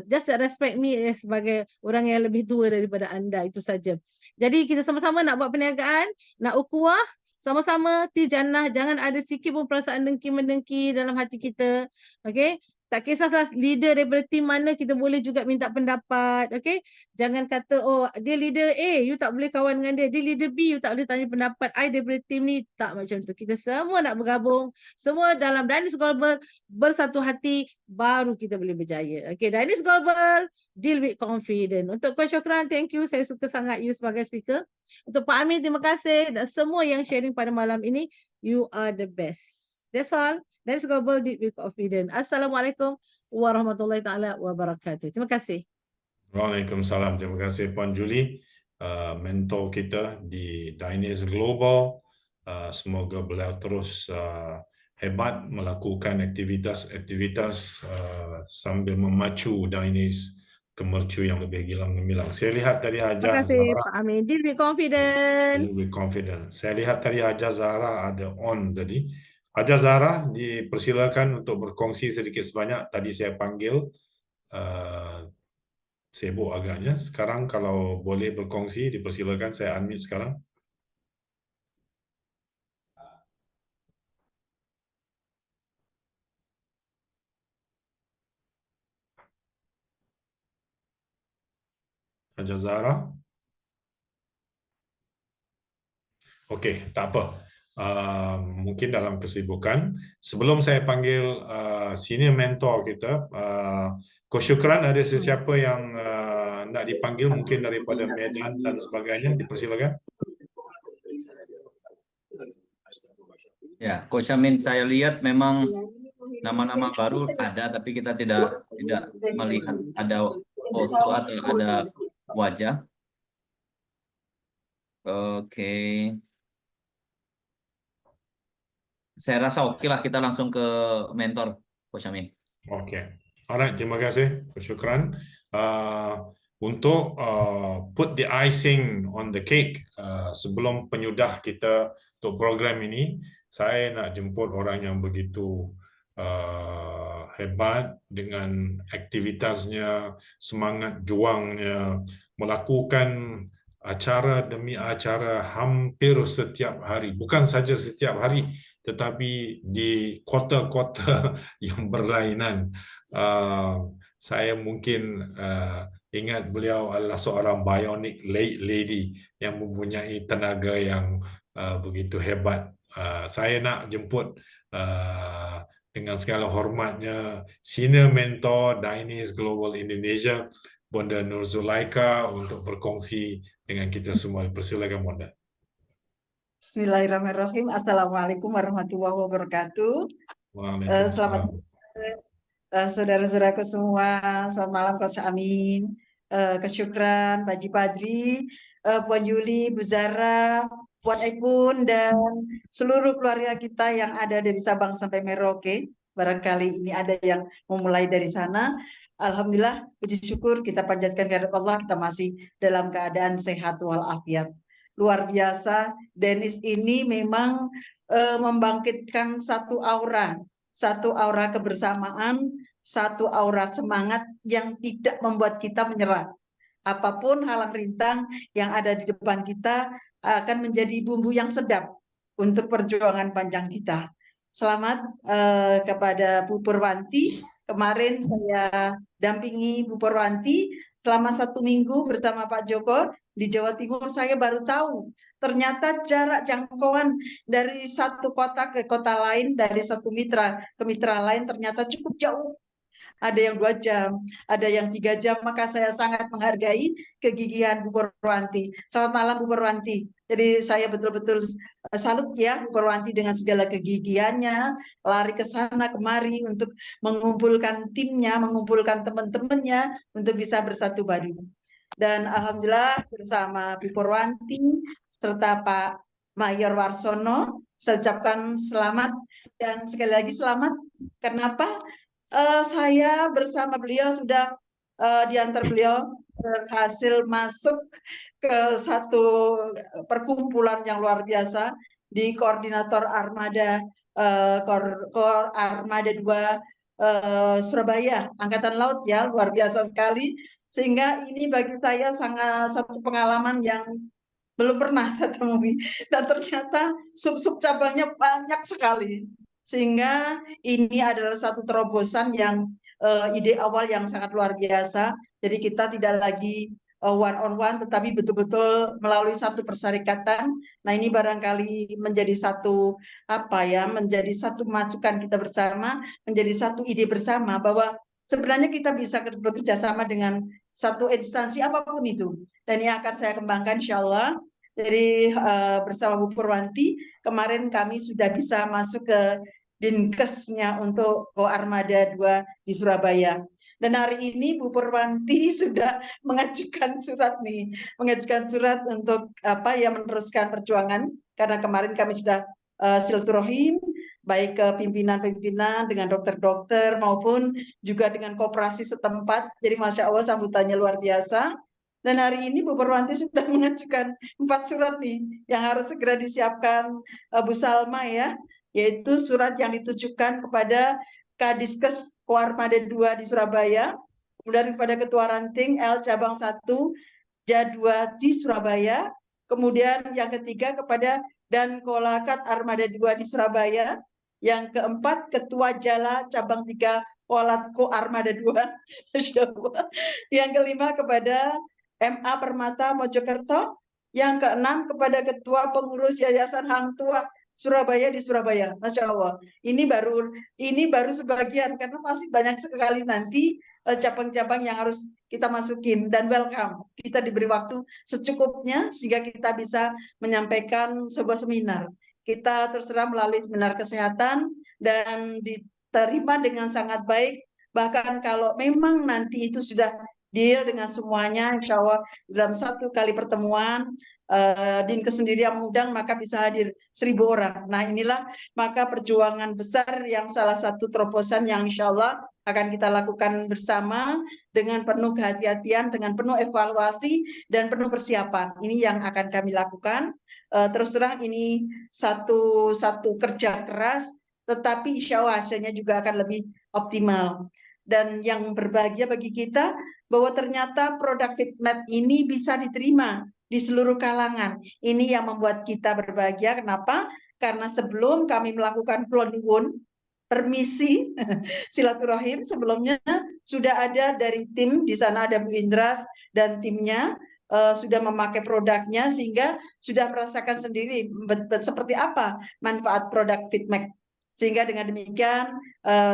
just respect me sebagai orang yang lebih tua daripada anda, itu saja. Jadi kita sama-sama nak buat perniagaan, nak ukhuwah, sama-sama tijanah, jangan ada sikit pun perasaan dengki-mendengki dalam hati kita. Okay, tak kisahlah leader daripada tim mana, kita boleh juga minta pendapat. Okay, jangan kata, oh dia leader A, you tak boleh kawan dengan dia. Dia leader B, you tak boleh tanya pendapat. I daripada tim ni, tak macam tu. Kita semua nak bergabung. Semua dalam Dynamics Global, bersatu hati, baru kita boleh berjaya. Okay, Dynamics Global, deal with confident. Untuk Coach Syukran, thank you. Saya suka sangat you sebagai speaker. Untuk Pak Amin, terima kasih. Dan semua yang sharing pada malam ini, you are the best. That's all. Dynamics Global, deal with confident. Assalamualaikum warahmatullahi taala wabarakatuh. Terima kasih. Waalaikumsalam. Terima kasih Puan Julie, mentor kita di Dynamics Global. Semoga beliau terus hebat melakukan aktivitas sambil memacu Dynamics ke mercu yang lebih gilang-gemilang. Saya lihat tadi Terima Hajar kasih Zahra. Pak Amin. Deal with confident. Deal with confident. Saya lihat tadi Hajar Zahra ada on tadi. Hajar Zahra, dipersilakan untuk berkongsi sedikit sebanyak. Tadi saya panggil, sibuk agaknya. Sekarang kalau boleh berkongsi, dipersilakan. Saya unmute sekarang. Hajar Zahra. Okey, tak apa. Mungkin dalam kesibukan. Sebelum saya panggil senior mentor kita, Coach Syukran, ada sesiapa yang nak dipanggil mungkin daripada Medan dan sebagainya, dipersilakan. Ya, Coach Amin, saya lihat memang nama-nama baru ada, tapi kita tidak melihat ada foto atau ada wajah. Oke. Saya rasa oke lah, kita langsung ke mentor, Coach Amin. Oke. Alright, terima kasih. Syukran. Untuk put the icing on the cake, sebelum penyudah kita untuk program ini, saya nak jemput orang yang begitu hebat dengan aktivitasnya, semangat juangnya, melakukan acara demi acara hampir setiap hari. Bukan saja setiap hari, tetapi di kota-kota yang berlainan. Saya mungkin ingat beliau adalah seorang bionic lady yang mempunyai tenaga yang begitu hebat. Saya nak jemput dengan segala hormatnya senior mentor Dynamics Global Indonesia, Bonda Nur Zulaika, untuk berkongsi dengan kita semua. Persilakan Bonda. Bismillahirrahmanirrahim. Assalamualaikum warahmatullahi wabarakatuh. Selamat saudara-saudaraku semua. Selamat malam Coach Amin, Coach Syukran, Pak Haji Padri, Puan Yuli, Bu Zara, Puan Ekun, dan seluruh keluarga kita yang ada dari Sabang sampai Merauke. Barangkali ini ada yang memulai dari sana. Alhamdulillah, puji syukur kita panjatkan kehadirat Allah, kita masih dalam keadaan sehat walafiat. Luar biasa, Dynamics ini memang membangkitkan satu aura kebersamaan, satu aura semangat yang tidak membuat kita menyerah. Apapun halang rintang yang ada di depan kita akan menjadi bumbu yang sedap untuk perjuangan panjang kita. Selamat kepada Bu Purwanti. Kemarin saya dampingi Bu Purwanti selama 1 minggu bersama Pak Joko di Jawa Timur. Saya baru tahu ternyata jarak jangkauan dari satu kota ke kota lain, dari satu mitra ke mitra lain ternyata cukup jauh. Ada yang 2 jam, ada yang 3 jam, maka saya sangat menghargai kegigihan Bu Purwanti. Selamat malam Bu Purwanti. Jadi saya betul-betul salut ya Bu Purwanti dengan segala kegigihannya, lari ke sana kemari untuk mengumpulkan timnya, mengumpulkan teman-temannya untuk bisa bersatu padu. Dan alhamdulillah bersama Bu Purwanti serta Pak Mayor Warsono, saya ucapkan selamat dan sekali lagi selamat. Kenapa? Saya bersama beliau sudah diantar beliau berhasil masuk ke satu perkumpulan yang luar biasa di koordinator Armada Armada 2 Surabaya Angkatan Laut ya, luar biasa sekali, sehingga ini bagi saya sangat satu pengalaman yang belum pernah saya temui, dan ternyata sub-sub cabangnya banyak sekali. Sehingga ini adalah satu terobosan yang ide awal yang sangat luar biasa. Jadi kita tidak lagi one on one, tetapi betul-betul melalui satu persyarikatan. Nah ini barangkali menjadi satu menjadi satu masukan kita bersama, menjadi satu ide bersama bahwa sebenarnya kita bisa bekerja sama dengan satu instansi apapun itu. Dan ini akan saya kembangkan insya Allah. Jadi bersama Bu Purwanti, kemarin kami sudah bisa masuk ke Dinkesnya untuk Armada 2 di Surabaya. Dan hari ini Bu Purwanti sudah mengajukan surat untuk meneruskan perjuangan, karena kemarin kami sudah silaturahim baik ke pimpinan-pimpinan dengan dokter-dokter maupun juga dengan koperasi setempat. Jadi Masya Allah sambutannya luar biasa. Dan hari ini Bu Purwanti sudah mengajukan 4 surat nih yang harus segera disiapkan Bu Salma ya, yaitu surat yang ditujukan kepada Kadiskes Koarmada 2 di Surabaya, kemudian kepada Ketua Ranting L Cabang 1 Ja2 di Surabaya, kemudian yang ketiga kepada Dankolakat Armada 2 di Surabaya, yang keempat Ketua Jala Cabang 3 Kolatko Armada 2, yang kelima kepada MA Permata Mojokerto, yang keenam kepada Ketua Pengurus Yayasan Hang Tua Surabaya di Surabaya. Masya Allah, ini baru sebagian, karena masih banyak sekali nanti cabang-cabang yang harus kita masukin. Dan welcome, kita diberi waktu secukupnya sehingga kita bisa menyampaikan sebuah seminar. Kita terserah melalui seminar kesehatan dan diterima dengan sangat baik. Bahkan kalau memang nanti itu sudah deal dengan semuanya, insya Allah dalam 1 kali pertemuan Dinkes sendiri yang mengundang, maka bisa hadir 1000 orang. Nah inilah maka perjuangan besar yang salah satu terobosan yang insya Allah akan kita lakukan bersama dengan penuh kehati-hatian, dengan penuh evaluasi dan penuh persiapan. Ini yang akan kami lakukan. Terus terang ini satu kerja keras, tetapi insya Allah hasilnya juga akan lebih optimal. Dan yang berbahagia bagi kita bahwa ternyata produk FitMed ini bisa diterima di seluruh kalangan. Ini yang membuat kita berbahagia. Kenapa? Karena sebelum kami melakukan Klonwun, permisi silaturahim, sebelumnya sudah ada dari tim, di sana ada Bu Indra dan timnya sudah memakai produknya, sehingga sudah merasakan sendiri seperti apa manfaat produk FitMed. Sehingga dengan demikian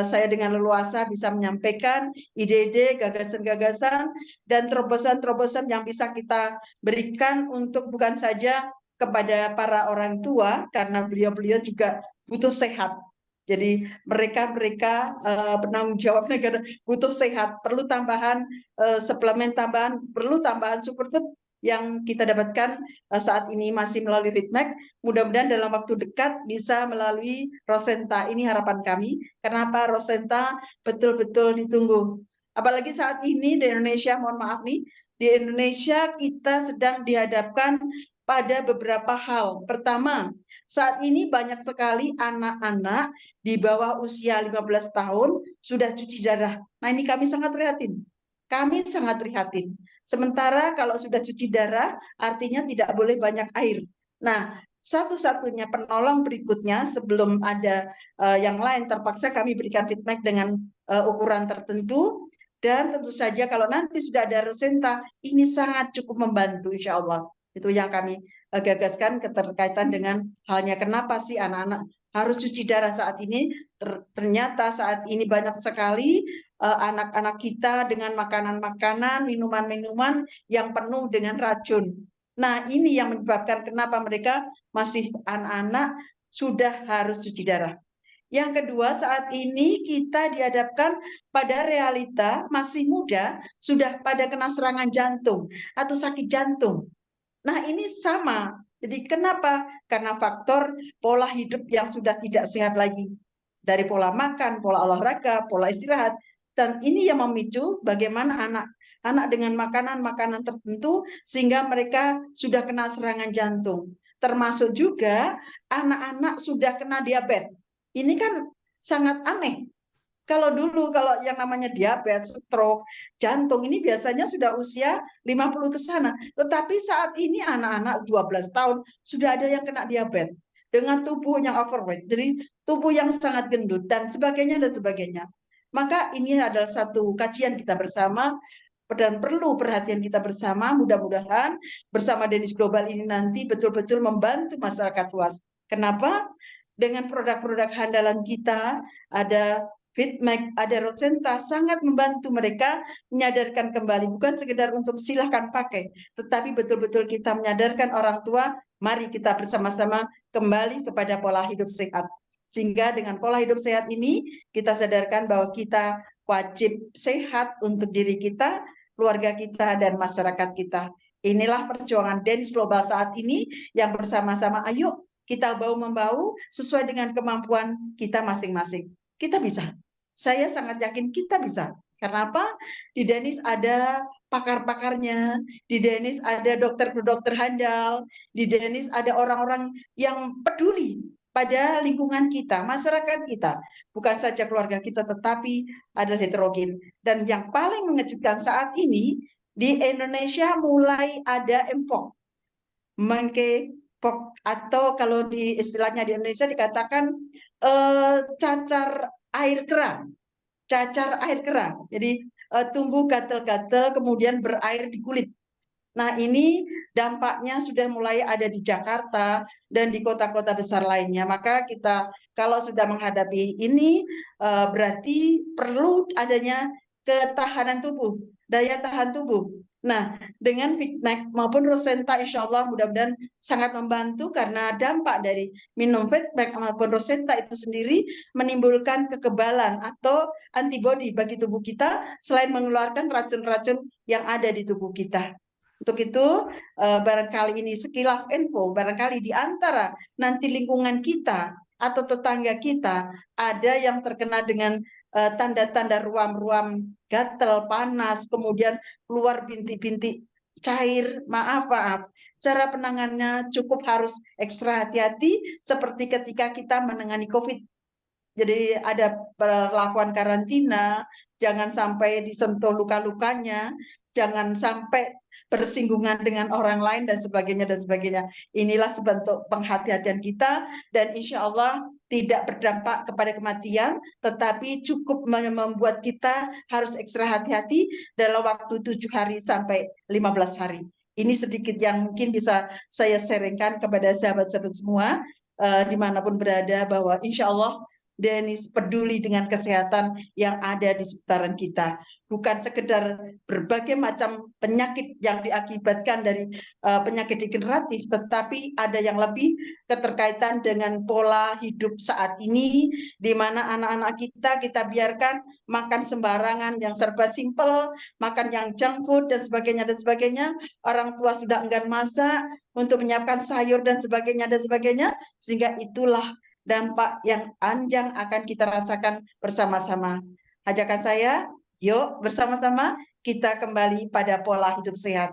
saya dengan leluasa bisa menyampaikan ide-ide, gagasan-gagasan, dan terobosan-terobosan yang bisa kita berikan untuk bukan saja kepada para orang tua, karena beliau-beliau juga butuh sehat. Jadi mereka penanggung jawab negara butuh sehat, perlu tambahan suplemen tambahan, perlu tambahan superfood yang kita dapatkan saat ini masih melalui FitMed. Mudah-mudahan dalam waktu dekat bisa melalui Rosenta. Ini harapan kami. Kenapa Rosenta betul-betul ditunggu. Apalagi saat ini di Indonesia, mohon maaf nih, di Indonesia kita sedang dihadapkan pada beberapa hal. Pertama, Saat ini banyak sekali anak-anak di bawah usia 15 tahun sudah cuci darah. Nah, ini kami sangat prihatin. Kami sangat prihatin. Sementara kalau sudah cuci darah, artinya tidak boleh banyak air. Nah, satu-satunya penolong berikutnya sebelum ada yang lain, terpaksa kami berikan feedback dengan ukuran tertentu. Dan tentu saja kalau nanti sudah ada resenta, ini sangat cukup membantu insya Allah. Itu yang kami gagaskan keterkaitan dengan halnya kenapa sih anak-anak harus cuci darah saat ini. Ternyata saat ini banyak sekali anak-anak kita dengan makanan-makanan, minuman-minuman yang penuh dengan racun. Nah, ini yang menyebabkan kenapa mereka masih anak-anak sudah harus cuci darah. Yang kedua, saat ini kita dihadapkan pada realita masih muda sudah pada kena serangan jantung atau sakit jantung. Nah, ini sama. Jadi kenapa? Karena faktor pola hidup yang sudah tidak sehat lagi. Dari pola makan, pola olahraga, pola istirahat. Dan ini yang memicu bagaimana anak-anak dengan makanan-makanan tertentu sehingga mereka sudah kena serangan jantung. Termasuk juga anak-anak sudah kena diabetes. Ini kan sangat aneh. Kalau dulu, kalau yang namanya diabetes, stroke, jantung, ini biasanya sudah usia 50 ke sana. Tetapi saat ini anak-anak 12 tahun sudah ada yang kena diabetes. Dengan tubuh yang overweight, jadi tubuh yang sangat gendut, dan sebagainya, dan sebagainya. Maka ini adalah satu kajian kita bersama, dan perlu perhatian kita bersama. Mudah-mudahan bersama Dennis Global ini nanti betul-betul membantu masyarakat luas. Kenapa? Dengan produk-produk handalan kita, ada Fitmax, ada Roxenta, sangat membantu mereka menyadarkan kembali, bukan sekedar untuk silahkan pakai, tetapi betul-betul kita menyadarkan orang tua, mari kita bersama-sama kembali kepada pola hidup sehat. Sehingga dengan pola hidup sehat ini, kita sadarkan bahwa kita wajib sehat untuk diri kita, keluarga kita, dan masyarakat kita. Inilah perjuangan Dennis Global saat ini, yang bersama-sama ayo kita bahu-membahu sesuai dengan kemampuan kita masing-masing. Kita bisa. Saya sangat yakin kita bisa. Karena apa? Di Dennis ada pakar-pakarnya, di Dennis ada dokter-dokter handal, di Dennis ada orang-orang yang peduli pada lingkungan kita, masyarakat kita. Bukan saja keluarga kita, tetapi adalah heterogen. Dan yang paling mengejutkan saat ini, di Indonesia mulai ada Mpox. Monkeypox, atau kalau di istilahnya di Indonesia dikatakan cacar air kera. Cacar air kera. Jadi tumbuh gatal-gatal kemudian berair di kulit. Nah, ini dampaknya sudah mulai ada di Jakarta dan di kota-kota besar lainnya. Maka kita kalau sudah menghadapi ini berarti perlu adanya ketahanan tubuh, daya tahan tubuh. Nah, dengan Fitmax maupun Roxenta insya Allah mudah-mudahan sangat membantu, karena dampak dari minum Fitmax maupun Roxenta itu sendiri menimbulkan kekebalan atau antibodi bagi tubuh kita selain mengeluarkan racun-racun yang ada di tubuh kita. Untuk itu, barangkali ini sekilas info, barangkali di antara nanti lingkungan kita atau tetangga kita ada yang terkena dengan tanda-tanda ruam-ruam gatal, panas, kemudian keluar bintik-bintik cair, maaf. Cara penanganannya cukup harus ekstra hati-hati seperti ketika kita menangani COVID. Jadi ada perlakuan karantina, jangan sampai disentuh luka-lukanya, jangan sampai bersinggungan dengan orang lain, dan sebagainya, dan sebagainya. Inilah sebentuk penghati-hatian kita, dan insya Allah tidak berdampak kepada kematian, tetapi cukup membuat kita harus ekstra hati-hati dalam waktu 7 hari sampai 15 hari. Ini sedikit yang mungkin bisa saya sharingkan kepada sahabat-sahabat semua, dimanapun berada, bahwa insya Allah Dennis peduli dengan kesehatan yang ada di seputaran kita. Bukan sekedar berbagai macam penyakit yang diakibatkan dari penyakit degeneratif, tetapi ada yang lebih keterkaitan dengan pola hidup saat ini, di mana anak-anak kita biarkan makan sembarangan yang serba simpel, makan yang junk food, dan sebagainya, dan sebagainya. Orang tua sudah enggan masak untuk menyiapkan sayur, dan sebagainya, dan sebagainya. Sehingga itulah dampak yang panjang akan kita rasakan bersama-sama. Ajakan saya, yuk bersama-sama kita kembali pada pola hidup sehat.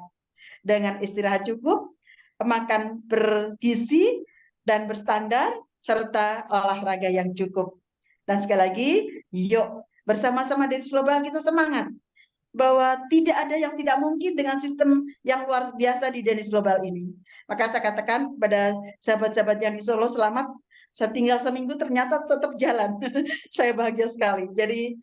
Dengan istirahat cukup, makan bergizi, dan berstandar, serta olahraga yang cukup. Dan sekali lagi, yuk bersama-sama Denis Global kita semangat bahwa tidak ada yang tidak mungkin dengan sistem yang luar biasa di Denis Global ini. Maka saya katakan pada sahabat-sahabat yang di Solo, selamat. Saya tinggal seminggu ternyata tetap jalan. Saya bahagia sekali. Jadi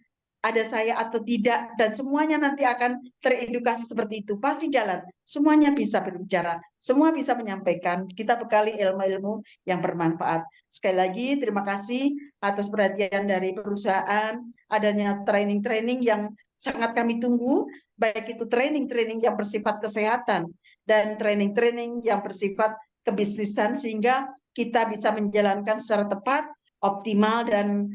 ada saya atau tidak, dan semuanya nanti akan teredukasi seperti itu. Pasti jalan. Semuanya bisa berbicara. Semua bisa menyampaikan. Kita bekali ilmu-ilmu yang bermanfaat. Sekali lagi, terima kasih atas perhatian dari perusahaan. Adanya training-training yang sangat kami tunggu, baik itu training-training yang bersifat kesehatan dan training-training yang bersifat kebisnisan, sehingga kita bisa menjalankan secara tepat, optimal, dan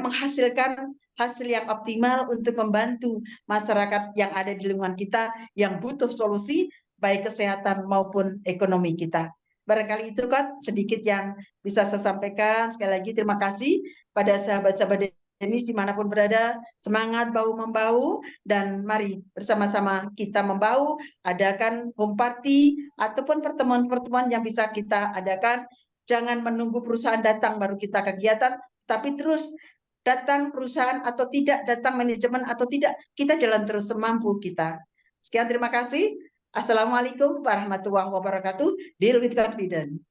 menghasilkan hasil yang optimal untuk membantu masyarakat yang ada di lingkungan kita yang butuh solusi baik kesehatan maupun ekonomi kita. Barangkali itu kan sedikit yang bisa saya sampaikan. Sekali lagi terima kasih pada sahabat-sahabat Denis dimanapun berada, semangat bahu-membahu, dan mari bersama-sama kita membahu, adakan home party ataupun pertemuan-pertemuan yang bisa kita adakan. Jangan menunggu perusahaan datang baru kita kegiatan, tapi terus datang perusahaan atau tidak, datang manajemen atau tidak, kita jalan terus semampu kita. Sekian, terima kasih. Assalamualaikum warahmatullahi wabarakatuh. Deal with confidence.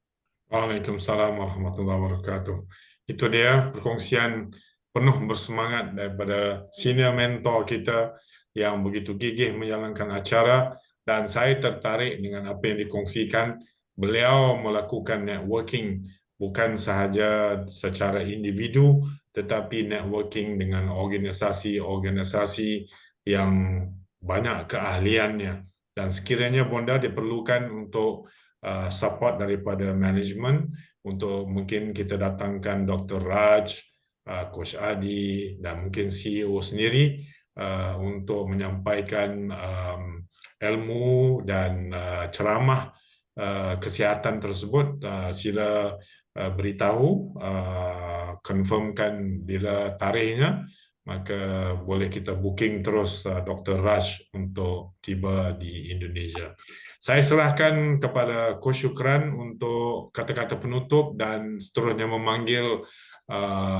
Waalaikumsalam warahmatullahi wabarakatuh. Itu dia perkongsian penuh bersemangat daripada senior mentor kita yang begitu gigih menjalankan acara, dan saya tertarik dengan apa yang dikongsikan. Beliau melakukan networking bukan sahaja secara individu, tetapi networking dengan organisasi-organisasi yang banyak keahliannya. Dan sekiranya Bonda diperlukan untuk support daripada manajemen, untuk mungkin kita datangkan Dr. Raj, Coach Adi, dan mungkin CEO sendiri untuk menyampaikan ilmu dan ceramah kesihatan tersebut. Sila beritahu, confirmkan bila tarikhnya, maka boleh kita booking terus Dr. Raj untuk tiba di Indonesia. Saya serahkan kepada Coach Syukran untuk kata-kata penutup dan seterusnya memanggil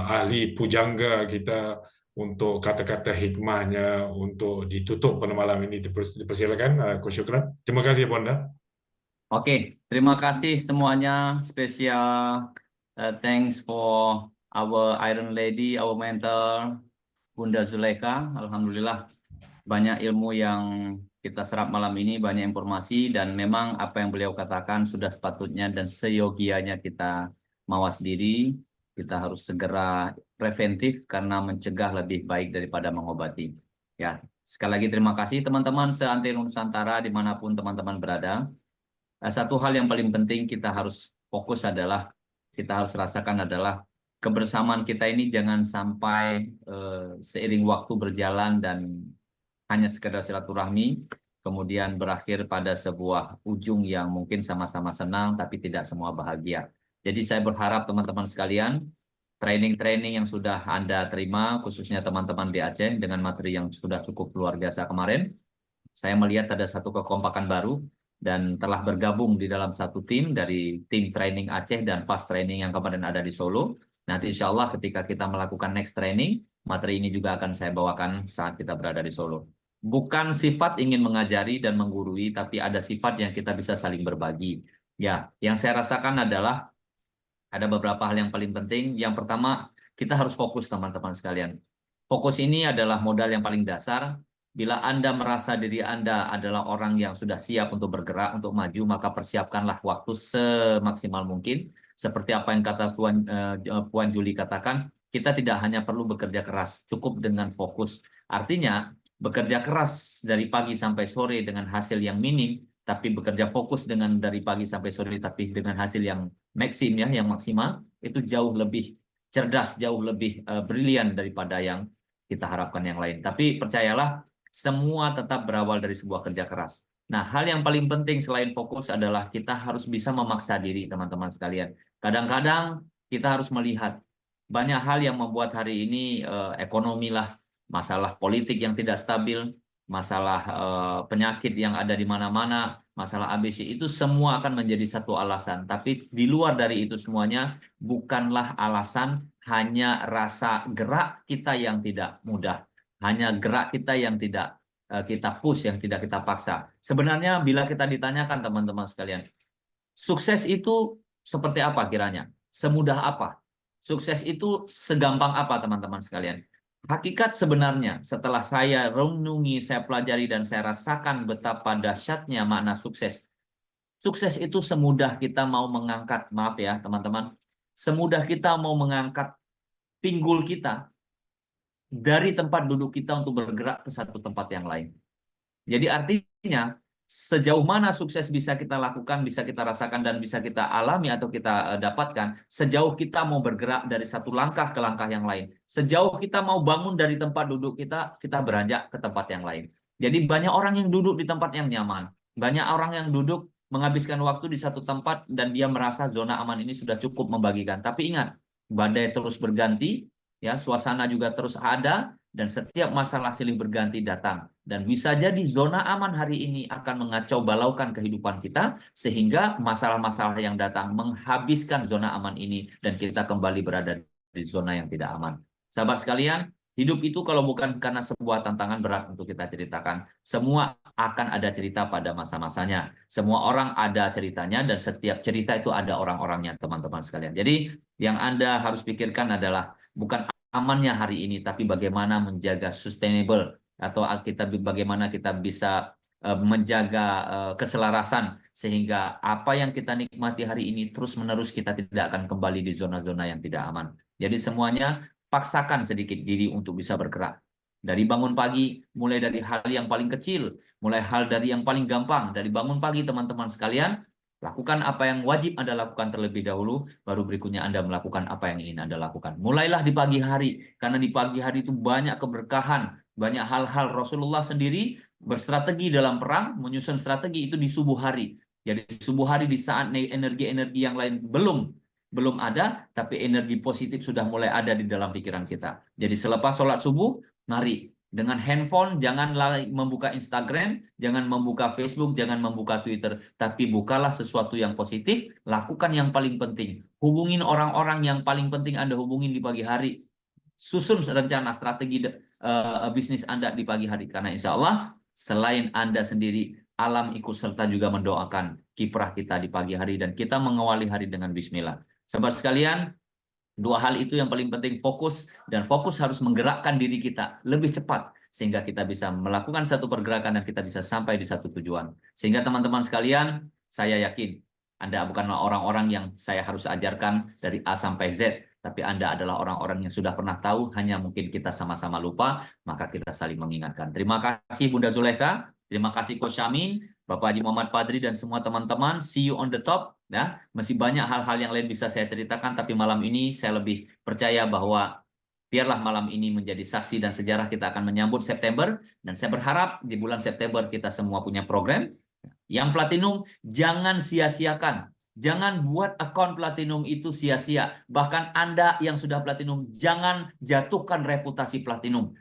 ahli pujangga kita untuk kata-kata hikmahnya untuk ditutup pada malam ini. Dipersilakan Coach Syukran. Terima kasih Bonda. Oke, terima kasih semuanya. Spesial thanks for our Iron Lady, our mentor Bunda Zulaika. Alhamdulillah banyak ilmu yang kita serap malam ini, banyak informasi, dan memang apa yang beliau katakan sudah sepatutnya dan seyogianya kita mawas diri. Kita harus segera preventif karena mencegah lebih baik daripada mengobati. Ya, sekali lagi terima kasih teman-teman seantero Nusantara dimanapun teman-teman berada. Satu hal yang paling penting kita harus fokus adalah, kita harus rasakan adalah kebersamaan kita ini jangan sampai seiring waktu berjalan dan hanya sekedar silaturahmi, kemudian berakhir pada sebuah ujung yang mungkin sama-sama senang tapi tidak semua bahagia. Jadi saya berharap teman-teman sekalian, training-training yang sudah Anda terima, khususnya teman-teman di Aceh dengan materi yang sudah cukup luar biasa kemarin, saya melihat ada satu kekompakan baru dan telah bergabung di dalam satu tim dari tim training Aceh dan pas training yang kemarin ada di Solo. Nanti insya Allah ketika kita melakukan next training, materi ini juga akan saya bawakan saat kita berada di Solo. Bukan sifat ingin mengajari dan menggurui, tapi ada sifat yang kita bisa saling berbagi. Ya, yang saya rasakan adalah ada beberapa hal yang paling penting. Yang pertama, kita harus fokus teman-teman sekalian. Fokus ini adalah modal yang paling dasar. Bila Anda merasa diri Anda adalah orang yang sudah siap untuk bergerak, untuk maju, maka persiapkanlah waktu semaksimal mungkin. Seperti apa yang kata Puan Juli katakan, kita tidak hanya perlu bekerja keras, cukup dengan fokus. Artinya, bekerja keras dari pagi sampai sore dengan hasil yang minim, tapi bekerja fokus dengan dari pagi sampai sore tapi dengan hasil yang yang maksimal, itu jauh lebih cerdas, jauh lebih brilian daripada yang kita harapkan yang lain. Tapi percayalah, semua tetap berawal dari sebuah kerja keras. Nah, hal yang paling penting selain fokus adalah kita harus bisa memaksa diri, teman-teman sekalian. Kadang-kadang kita harus melihat banyak hal yang membuat hari ini ekonomi lah, masalah politik yang tidak stabil, masalah penyakit yang ada di mana-mana, masalah ABC itu semua akan menjadi satu alasan. Tapi di luar dari itu semuanya bukanlah alasan, hanya rasa gerak kita yang tidak mudah. Hanya gerak kita yang tidak kita push, yang tidak kita paksa. Sebenarnya bila kita ditanyakan teman-teman sekalian, sukses itu seperti apa kiranya? Semudah apa? Sukses itu segampang apa teman-teman sekalian? Hakikat sebenarnya setelah saya renungi, saya pelajari, dan saya rasakan betapa dahsyatnya makna sukses. Sukses itu semudah kita mau mengangkat, maaf ya teman-teman, semudah kita mau mengangkat pinggul kita dari tempat duduk kita untuk bergerak ke satu tempat yang lain. Jadi artinya sejauh mana sukses bisa kita lakukan, bisa kita rasakan, dan bisa kita alami atau kita dapatkan, sejauh kita mau bergerak dari satu langkah ke langkah yang lain. Sejauh kita mau bangun dari tempat duduk kita, kita beranjak ke tempat yang lain. Jadi banyak orang yang duduk di tempat yang nyaman. Banyak orang yang duduk menghabiskan waktu di satu tempat dan dia merasa zona aman ini sudah cukup membagikan. Tapi ingat, badai terus berganti, ya, suasana juga terus ada, dan setiap masalah silih berganti datang. Dan bisa jadi zona aman hari ini akan mengacau balaukan kehidupan kita, sehingga masalah-masalah yang datang menghabiskan zona aman ini, dan kita kembali berada di zona yang tidak aman. Sahabat sekalian, hidup itu kalau bukan karena sebuah tantangan berat untuk kita ceritakan, semua akan ada cerita pada masa-masanya. Semua orang ada ceritanya, dan setiap cerita itu ada orang-orangnya, teman-teman sekalian. Jadi, yang Anda harus pikirkan adalah bukan amannya hari ini, tapi bagaimana menjaga sustainable, atau bagaimana kita bisa menjaga keselarasan, sehingga apa yang kita nikmati hari ini terus-menerus kita tidak akan kembali di zona-zona yang tidak aman. Jadi semuanya paksakan sedikit diri untuk bisa bergerak. Dari bangun pagi, mulai dari hal yang paling kecil, mulai hal dari yang paling gampang. Dari bangun pagi teman-teman sekalian, lakukan apa yang wajib Anda lakukan terlebih dahulu, baru berikutnya Anda melakukan apa yang ingin Anda lakukan. Mulailah di pagi hari, karena di pagi hari itu banyak keberkahan, banyak hal-hal. Rasulullah sendiri berstrategi dalam perang, menyusun strategi itu di subuh hari. Jadi subuh hari di saat energi-energi yang lain belum ada, tapi energi positif sudah mulai ada di dalam pikiran kita. Jadi selepas sholat subuh, mari dengan handphone, jangan membuka Instagram, jangan membuka Facebook, jangan membuka Twitter, tapi bukalah sesuatu yang positif, lakukan yang paling penting. Hubungin orang-orang yang paling penting Anda hubungin di pagi hari. Susun rencana strategi bisnis Anda di pagi hari, karena insya Allah selain Anda sendiri, alam ikut serta juga mendoakan kiprah kita di pagi hari, dan kita mengawali hari dengan bismillah. Sahabat sekalian, dua hal itu yang paling penting, fokus, dan fokus harus menggerakkan diri kita lebih cepat, sehingga kita bisa melakukan satu pergerakan dan kita bisa sampai di satu tujuan. Sehingga teman-teman sekalian, saya yakin Anda bukanlah orang-orang yang saya harus ajarkan dari A sampai Z, tapi Anda adalah orang-orang yang sudah pernah tahu, hanya mungkin kita sama-sama lupa, maka kita saling mengingatkan. Terima kasih Bunda Zulekha, terima kasih Coach Syamin, Bapak Haji Muhammad Padri, dan semua teman-teman. See you on the top. Ya, masih banyak hal-hal yang lain bisa saya ceritakan, tapi malam ini saya lebih percaya bahwa biarlah malam ini menjadi saksi dan sejarah kita akan menyambut September, dan saya berharap di bulan September kita semua punya program. Yang platinum, jangan sia-siakan. Jangan buat akun platinum itu sia-sia. Bahkan Anda yang sudah platinum, jangan jatuhkan reputasi platinum.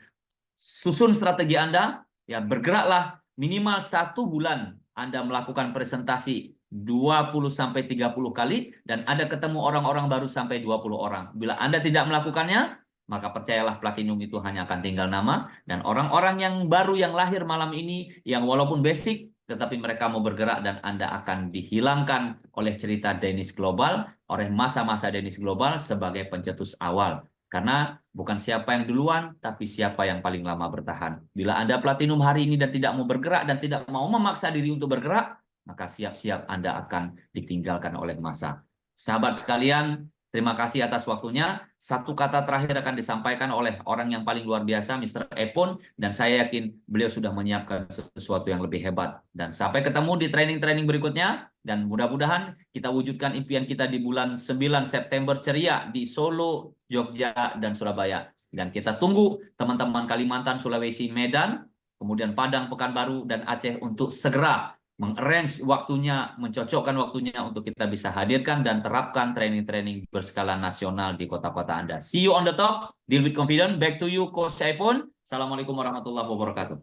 Susun strategi Anda, ya, bergeraklah minimal 1 bulan Anda melakukan presentasi 20-30 kali, dan Anda ketemu orang-orang baru sampai 20 orang. Bila Anda tidak melakukannya, maka percayalah platinum itu hanya akan tinggal nama, dan orang-orang yang baru yang lahir malam ini, yang walaupun basic, tetapi mereka mau bergerak, dan Anda akan dihilangkan oleh cerita Danish Global, oleh masa-masa Danish Global sebagai pencetus awal. Karena bukan siapa yang duluan, tapi siapa yang paling lama bertahan. Bila Anda platinum hari ini dan tidak mau bergerak, dan tidak mau memaksa diri untuk bergerak, maka siap-siap Anda akan ditinggalkan oleh masa. Sahabat sekalian, terima kasih atas waktunya. Satu kata terakhir akan disampaikan oleh orang yang paling luar biasa, Mr. Epon, dan saya yakin beliau sudah menyiapkan sesuatu yang lebih hebat. Dan sampai ketemu di training-training berikutnya, dan mudah-mudahan kita wujudkan impian kita di bulan 9 September ceria di Solo, Jogja, dan Surabaya. Dan kita tunggu teman-teman Kalimantan, Sulawesi, Medan, kemudian Padang, Pekanbaru, dan Aceh untuk segera mengarrange waktunya, mencocokkan waktunya untuk kita bisa hadirkan dan terapkan training-training berskala nasional di kota-kota Anda. See you on the top, deal with confidence. Back to you, Coach Saipun. Assalamualaikum warahmatullahi wabarakatuh.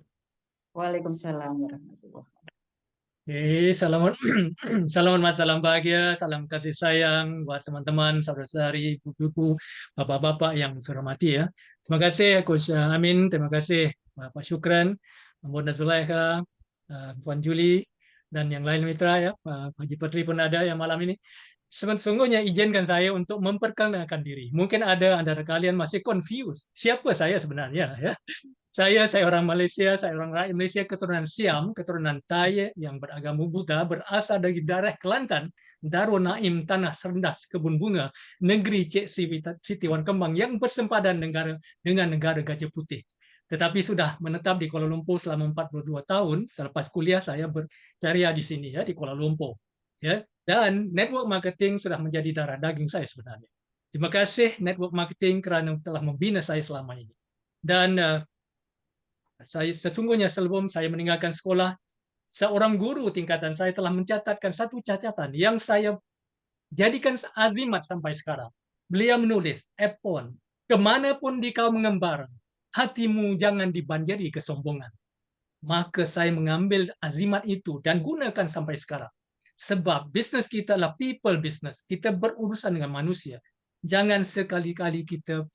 Waalaikumsalam warahmatullahi wabarakatuh. Selamat salam bahagia, salam kasih sayang buat teman-teman, saudara-saudari, ibu-ibu, bapak-bapak yang saya hormati ya. Terima kasih Coach Amin, terima kasih Pak Syukran, Bunda Zulaikha, Puan Juli, dan yang lain mitra ya, Pak Haji Patri pun ada yang malam ini. Sesungguhnya izinkan saya untuk memperkenalkan diri. Mungkin ada antara kalian masih confused. Siapa saya sebenarnya ya? Saya orang Malaysia, saya orang rakyat Malaysia keturunan Siam, keturunan Thai yang beragama Buddha, berasal dari daerah Kelantan, Darul Naim, Tanah Rendah, Kebun Bunga, negeri Cik Siti Wan Kembang yang bersempadan dengan negara Gajah Putih. Tetapi sudah menetap di Kuala Lumpur selama 42 tahun. Selepas kuliah saya berkarya di sini ya, di Kuala Lumpur. Ya, dan network marketing sudah menjadi darah daging saya sebenarnya. Terima kasih network marketing kerana telah membina saya selama ini. Dan saya sesungguhnya sebelum saya meninggalkan sekolah, seorang guru tingkatan saya telah mencatatkan satu catatan yang saya jadikan azimat sampai sekarang. Beliau menulis, Epon, kemanapun kau mengembara, hatimu jangan dibanjiri kesombongan. Maka saya mengambil azimat itu dan gunakan sampai sekarang. Sebab bisnes kita adalah people business. Kita berurusan dengan manusia. Jangan sekali-kali kita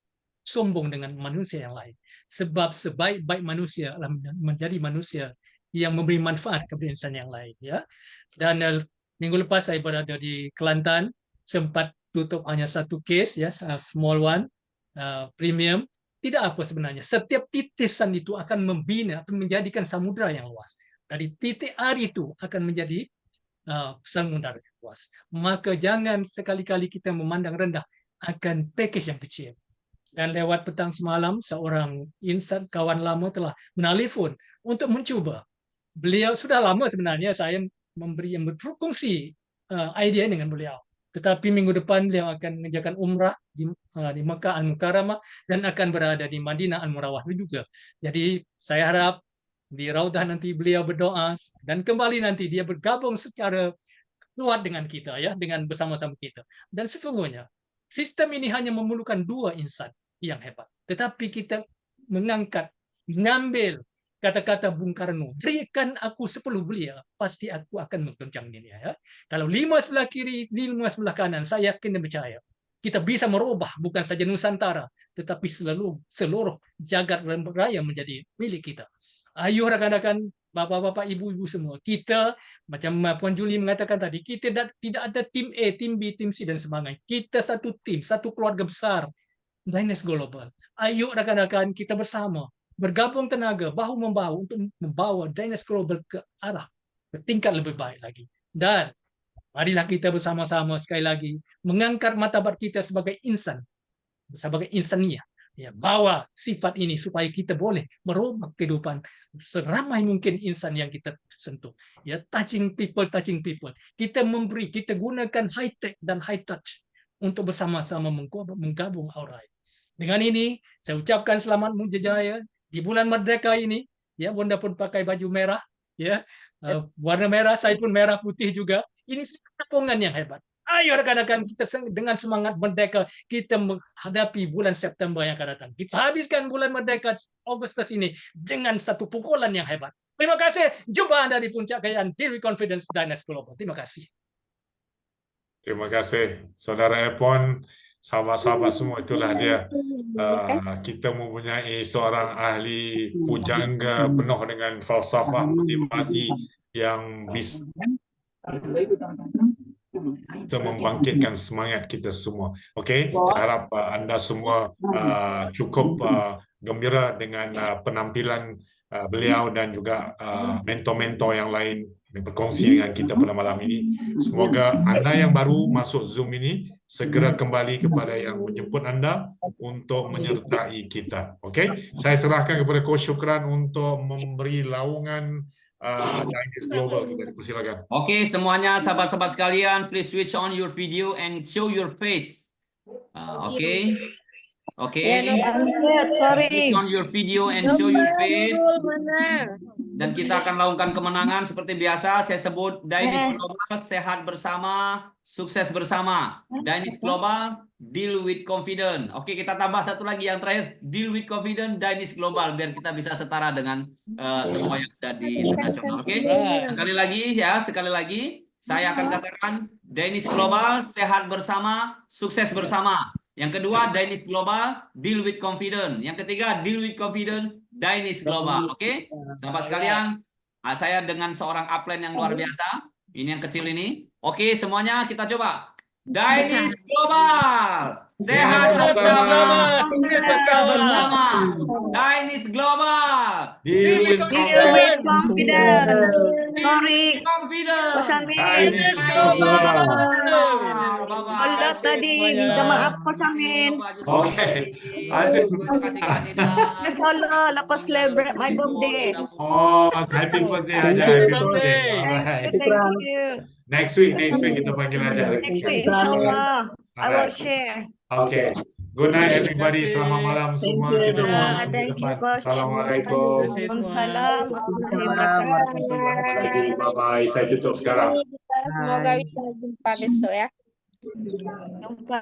sombong dengan manusia yang lain. Sebab sebaik-baik manusia adalah menjadi manusia yang memberi manfaat kepada insan yang lain. Ya. Dan minggu lepas saya berada di Kelantan, sempat tutup hanya satu case, ya, small one, premium. Tidak apa sebenarnya. Setiap titisan itu akan membina, akan menjadikan samudera yang luas. Dari titik air itu akan menjadi samudera yang luas. Maka jangan sekali-kali kita memandang rendah akan package yang kecil. Dan lewat petang semalam, seorang insan kawan lama telah menelpon untuk mencuba. Beliau sudah lama sebenarnya saya berfungsi idea dengan beliau. Tetapi minggu depan beliau akan mengerjakan umrah di Mekah Al-Mukarramah dan akan berada di Madinah Al-Murawwah juga. Jadi saya harap di Raudah nanti beliau berdoa dan kembali nanti dia bergabung secara kuat dengan kita ya, dengan bersama-sama kita. Dan sesungguhnya sistem ini hanya memerlukan dua insan yang hebat. Tetapi kita mengambil kata-kata Bung Karno, berikan aku 10 beliau, pasti aku akan mengguncang dunia. Ya. Kalau 5 sebelah kiri, 5 sebelah kanan, saya yakin dan percaya. Kita bisa merubah bukan saja Nusantara, tetapi seluruh jagat raya menjadi milik kita. Ayo rekan-rekan, bapak-bapak, ibu-ibu semua, kita macam Puan Juli mengatakan tadi, kita tidak ada tim A, tim B, tim C dan sebagainya. Kita satu tim, satu keluarga besar, Dynas Global. Ayo rekan-rekan, kita bersama bergabung tenaga bahu-membahu untuk membawa Dynas Global ke tingkat lebih baik lagi. Dan marilah kita bersama-sama sekali lagi mengangkat martabat kita sebagai insan, sebagai insania. Ya, bawa sifat ini supaya kita boleh merubah kehidupan seramai mungkin insan yang kita sentuh. Ya, touching people. Kita memberi, kita gunakan high tech dan high touch untuk bersama-sama menggabung aura. Dengan ini saya ucapkan selamat Mujajaya di bulan Merdeka ini. Ya, Bunda pun pakai baju merah. Ya, warna merah, saya pun merah putih juga. Ini gabungan yang hebat. Ayo rekan-rekan kita dengan semangat merdeka kita menghadapi bulan September yang akan datang. Kita habiskan bulan merdeka Agustus ini dengan satu pukulan yang hebat. Terima kasih. Jumpa Anda di puncak kekayaan Diri Confidence Dynas Global. Terima kasih. Terima kasih Saudara Epon, sahabat-sahabat semua, itulah dia. Kita mempunyai seorang ahli pujangga penuh dengan falsafah motivasi yang bisa membangkitkan semangat kita semua. Okey, saya harap anda semua cukup gembira dengan penampilan beliau dan juga mentor-mentor yang lain yang berkongsi dengan kita pada malam ini. Semoga anda yang baru masuk Zoom ini segera kembali kepada yang menjemput anda untuk menyertai kita. Okey, saya serahkan kepada Coach Syukran untuk memberi laungan Dynas Global. Silakan. Oke, semuanya sahabat-sahabat sekalian, please switch on your video and show your face. Oke. Ya, no, sorry. Switch on your video and show your face. dan kita akan lakukan kemenangan seperti biasa. Saya sebut Dainis Global, sehat bersama, sukses bersama. Dainis Global, deal with confidence. Oke, kita tambah satu lagi yang terakhir, deal with confidence, Dainis Global, biar kita bisa setara dengan semua yang ada di internasional. Oke, sekali lagi ya, sekali lagi saya akan katakan Dainis Global, sehat bersama, sukses bersama. Yang kedua, Dainis Global, deal with confidence. Yang ketiga, deal with confidence, Dainis Global. Oke, sahabat sekalian, saya dengan seorang upline yang luar biasa. Ini yang kecil ini. Oke, semuanya kita coba. Dainis Global, sehat bersama, sukses bersama. Dainis Global, Deal with With confidence. confidence. sorry, Sorry, confidence. Coach Amin. Dainis Global. Allah tadi minta maaf Coach Amin. Oke. Aziz. Yes, Allah, lepas celebrate my birthday. Oh, happy birthday aja. Happy birthday. Alright. Thank you. Next week kita panggil aja. Next week, inshallah, I will Alright. share. Okay. Good night everybody. Selamat malam semua. Kita Yeah, bertemu di thank you, depan. Coach. Assalamualaikum. Waalaikumsalam warahmatullahi wabarakatuh. Bye bye. Saya tutup sekarang. Semoga bisa jumpa besok ya. Jumpa.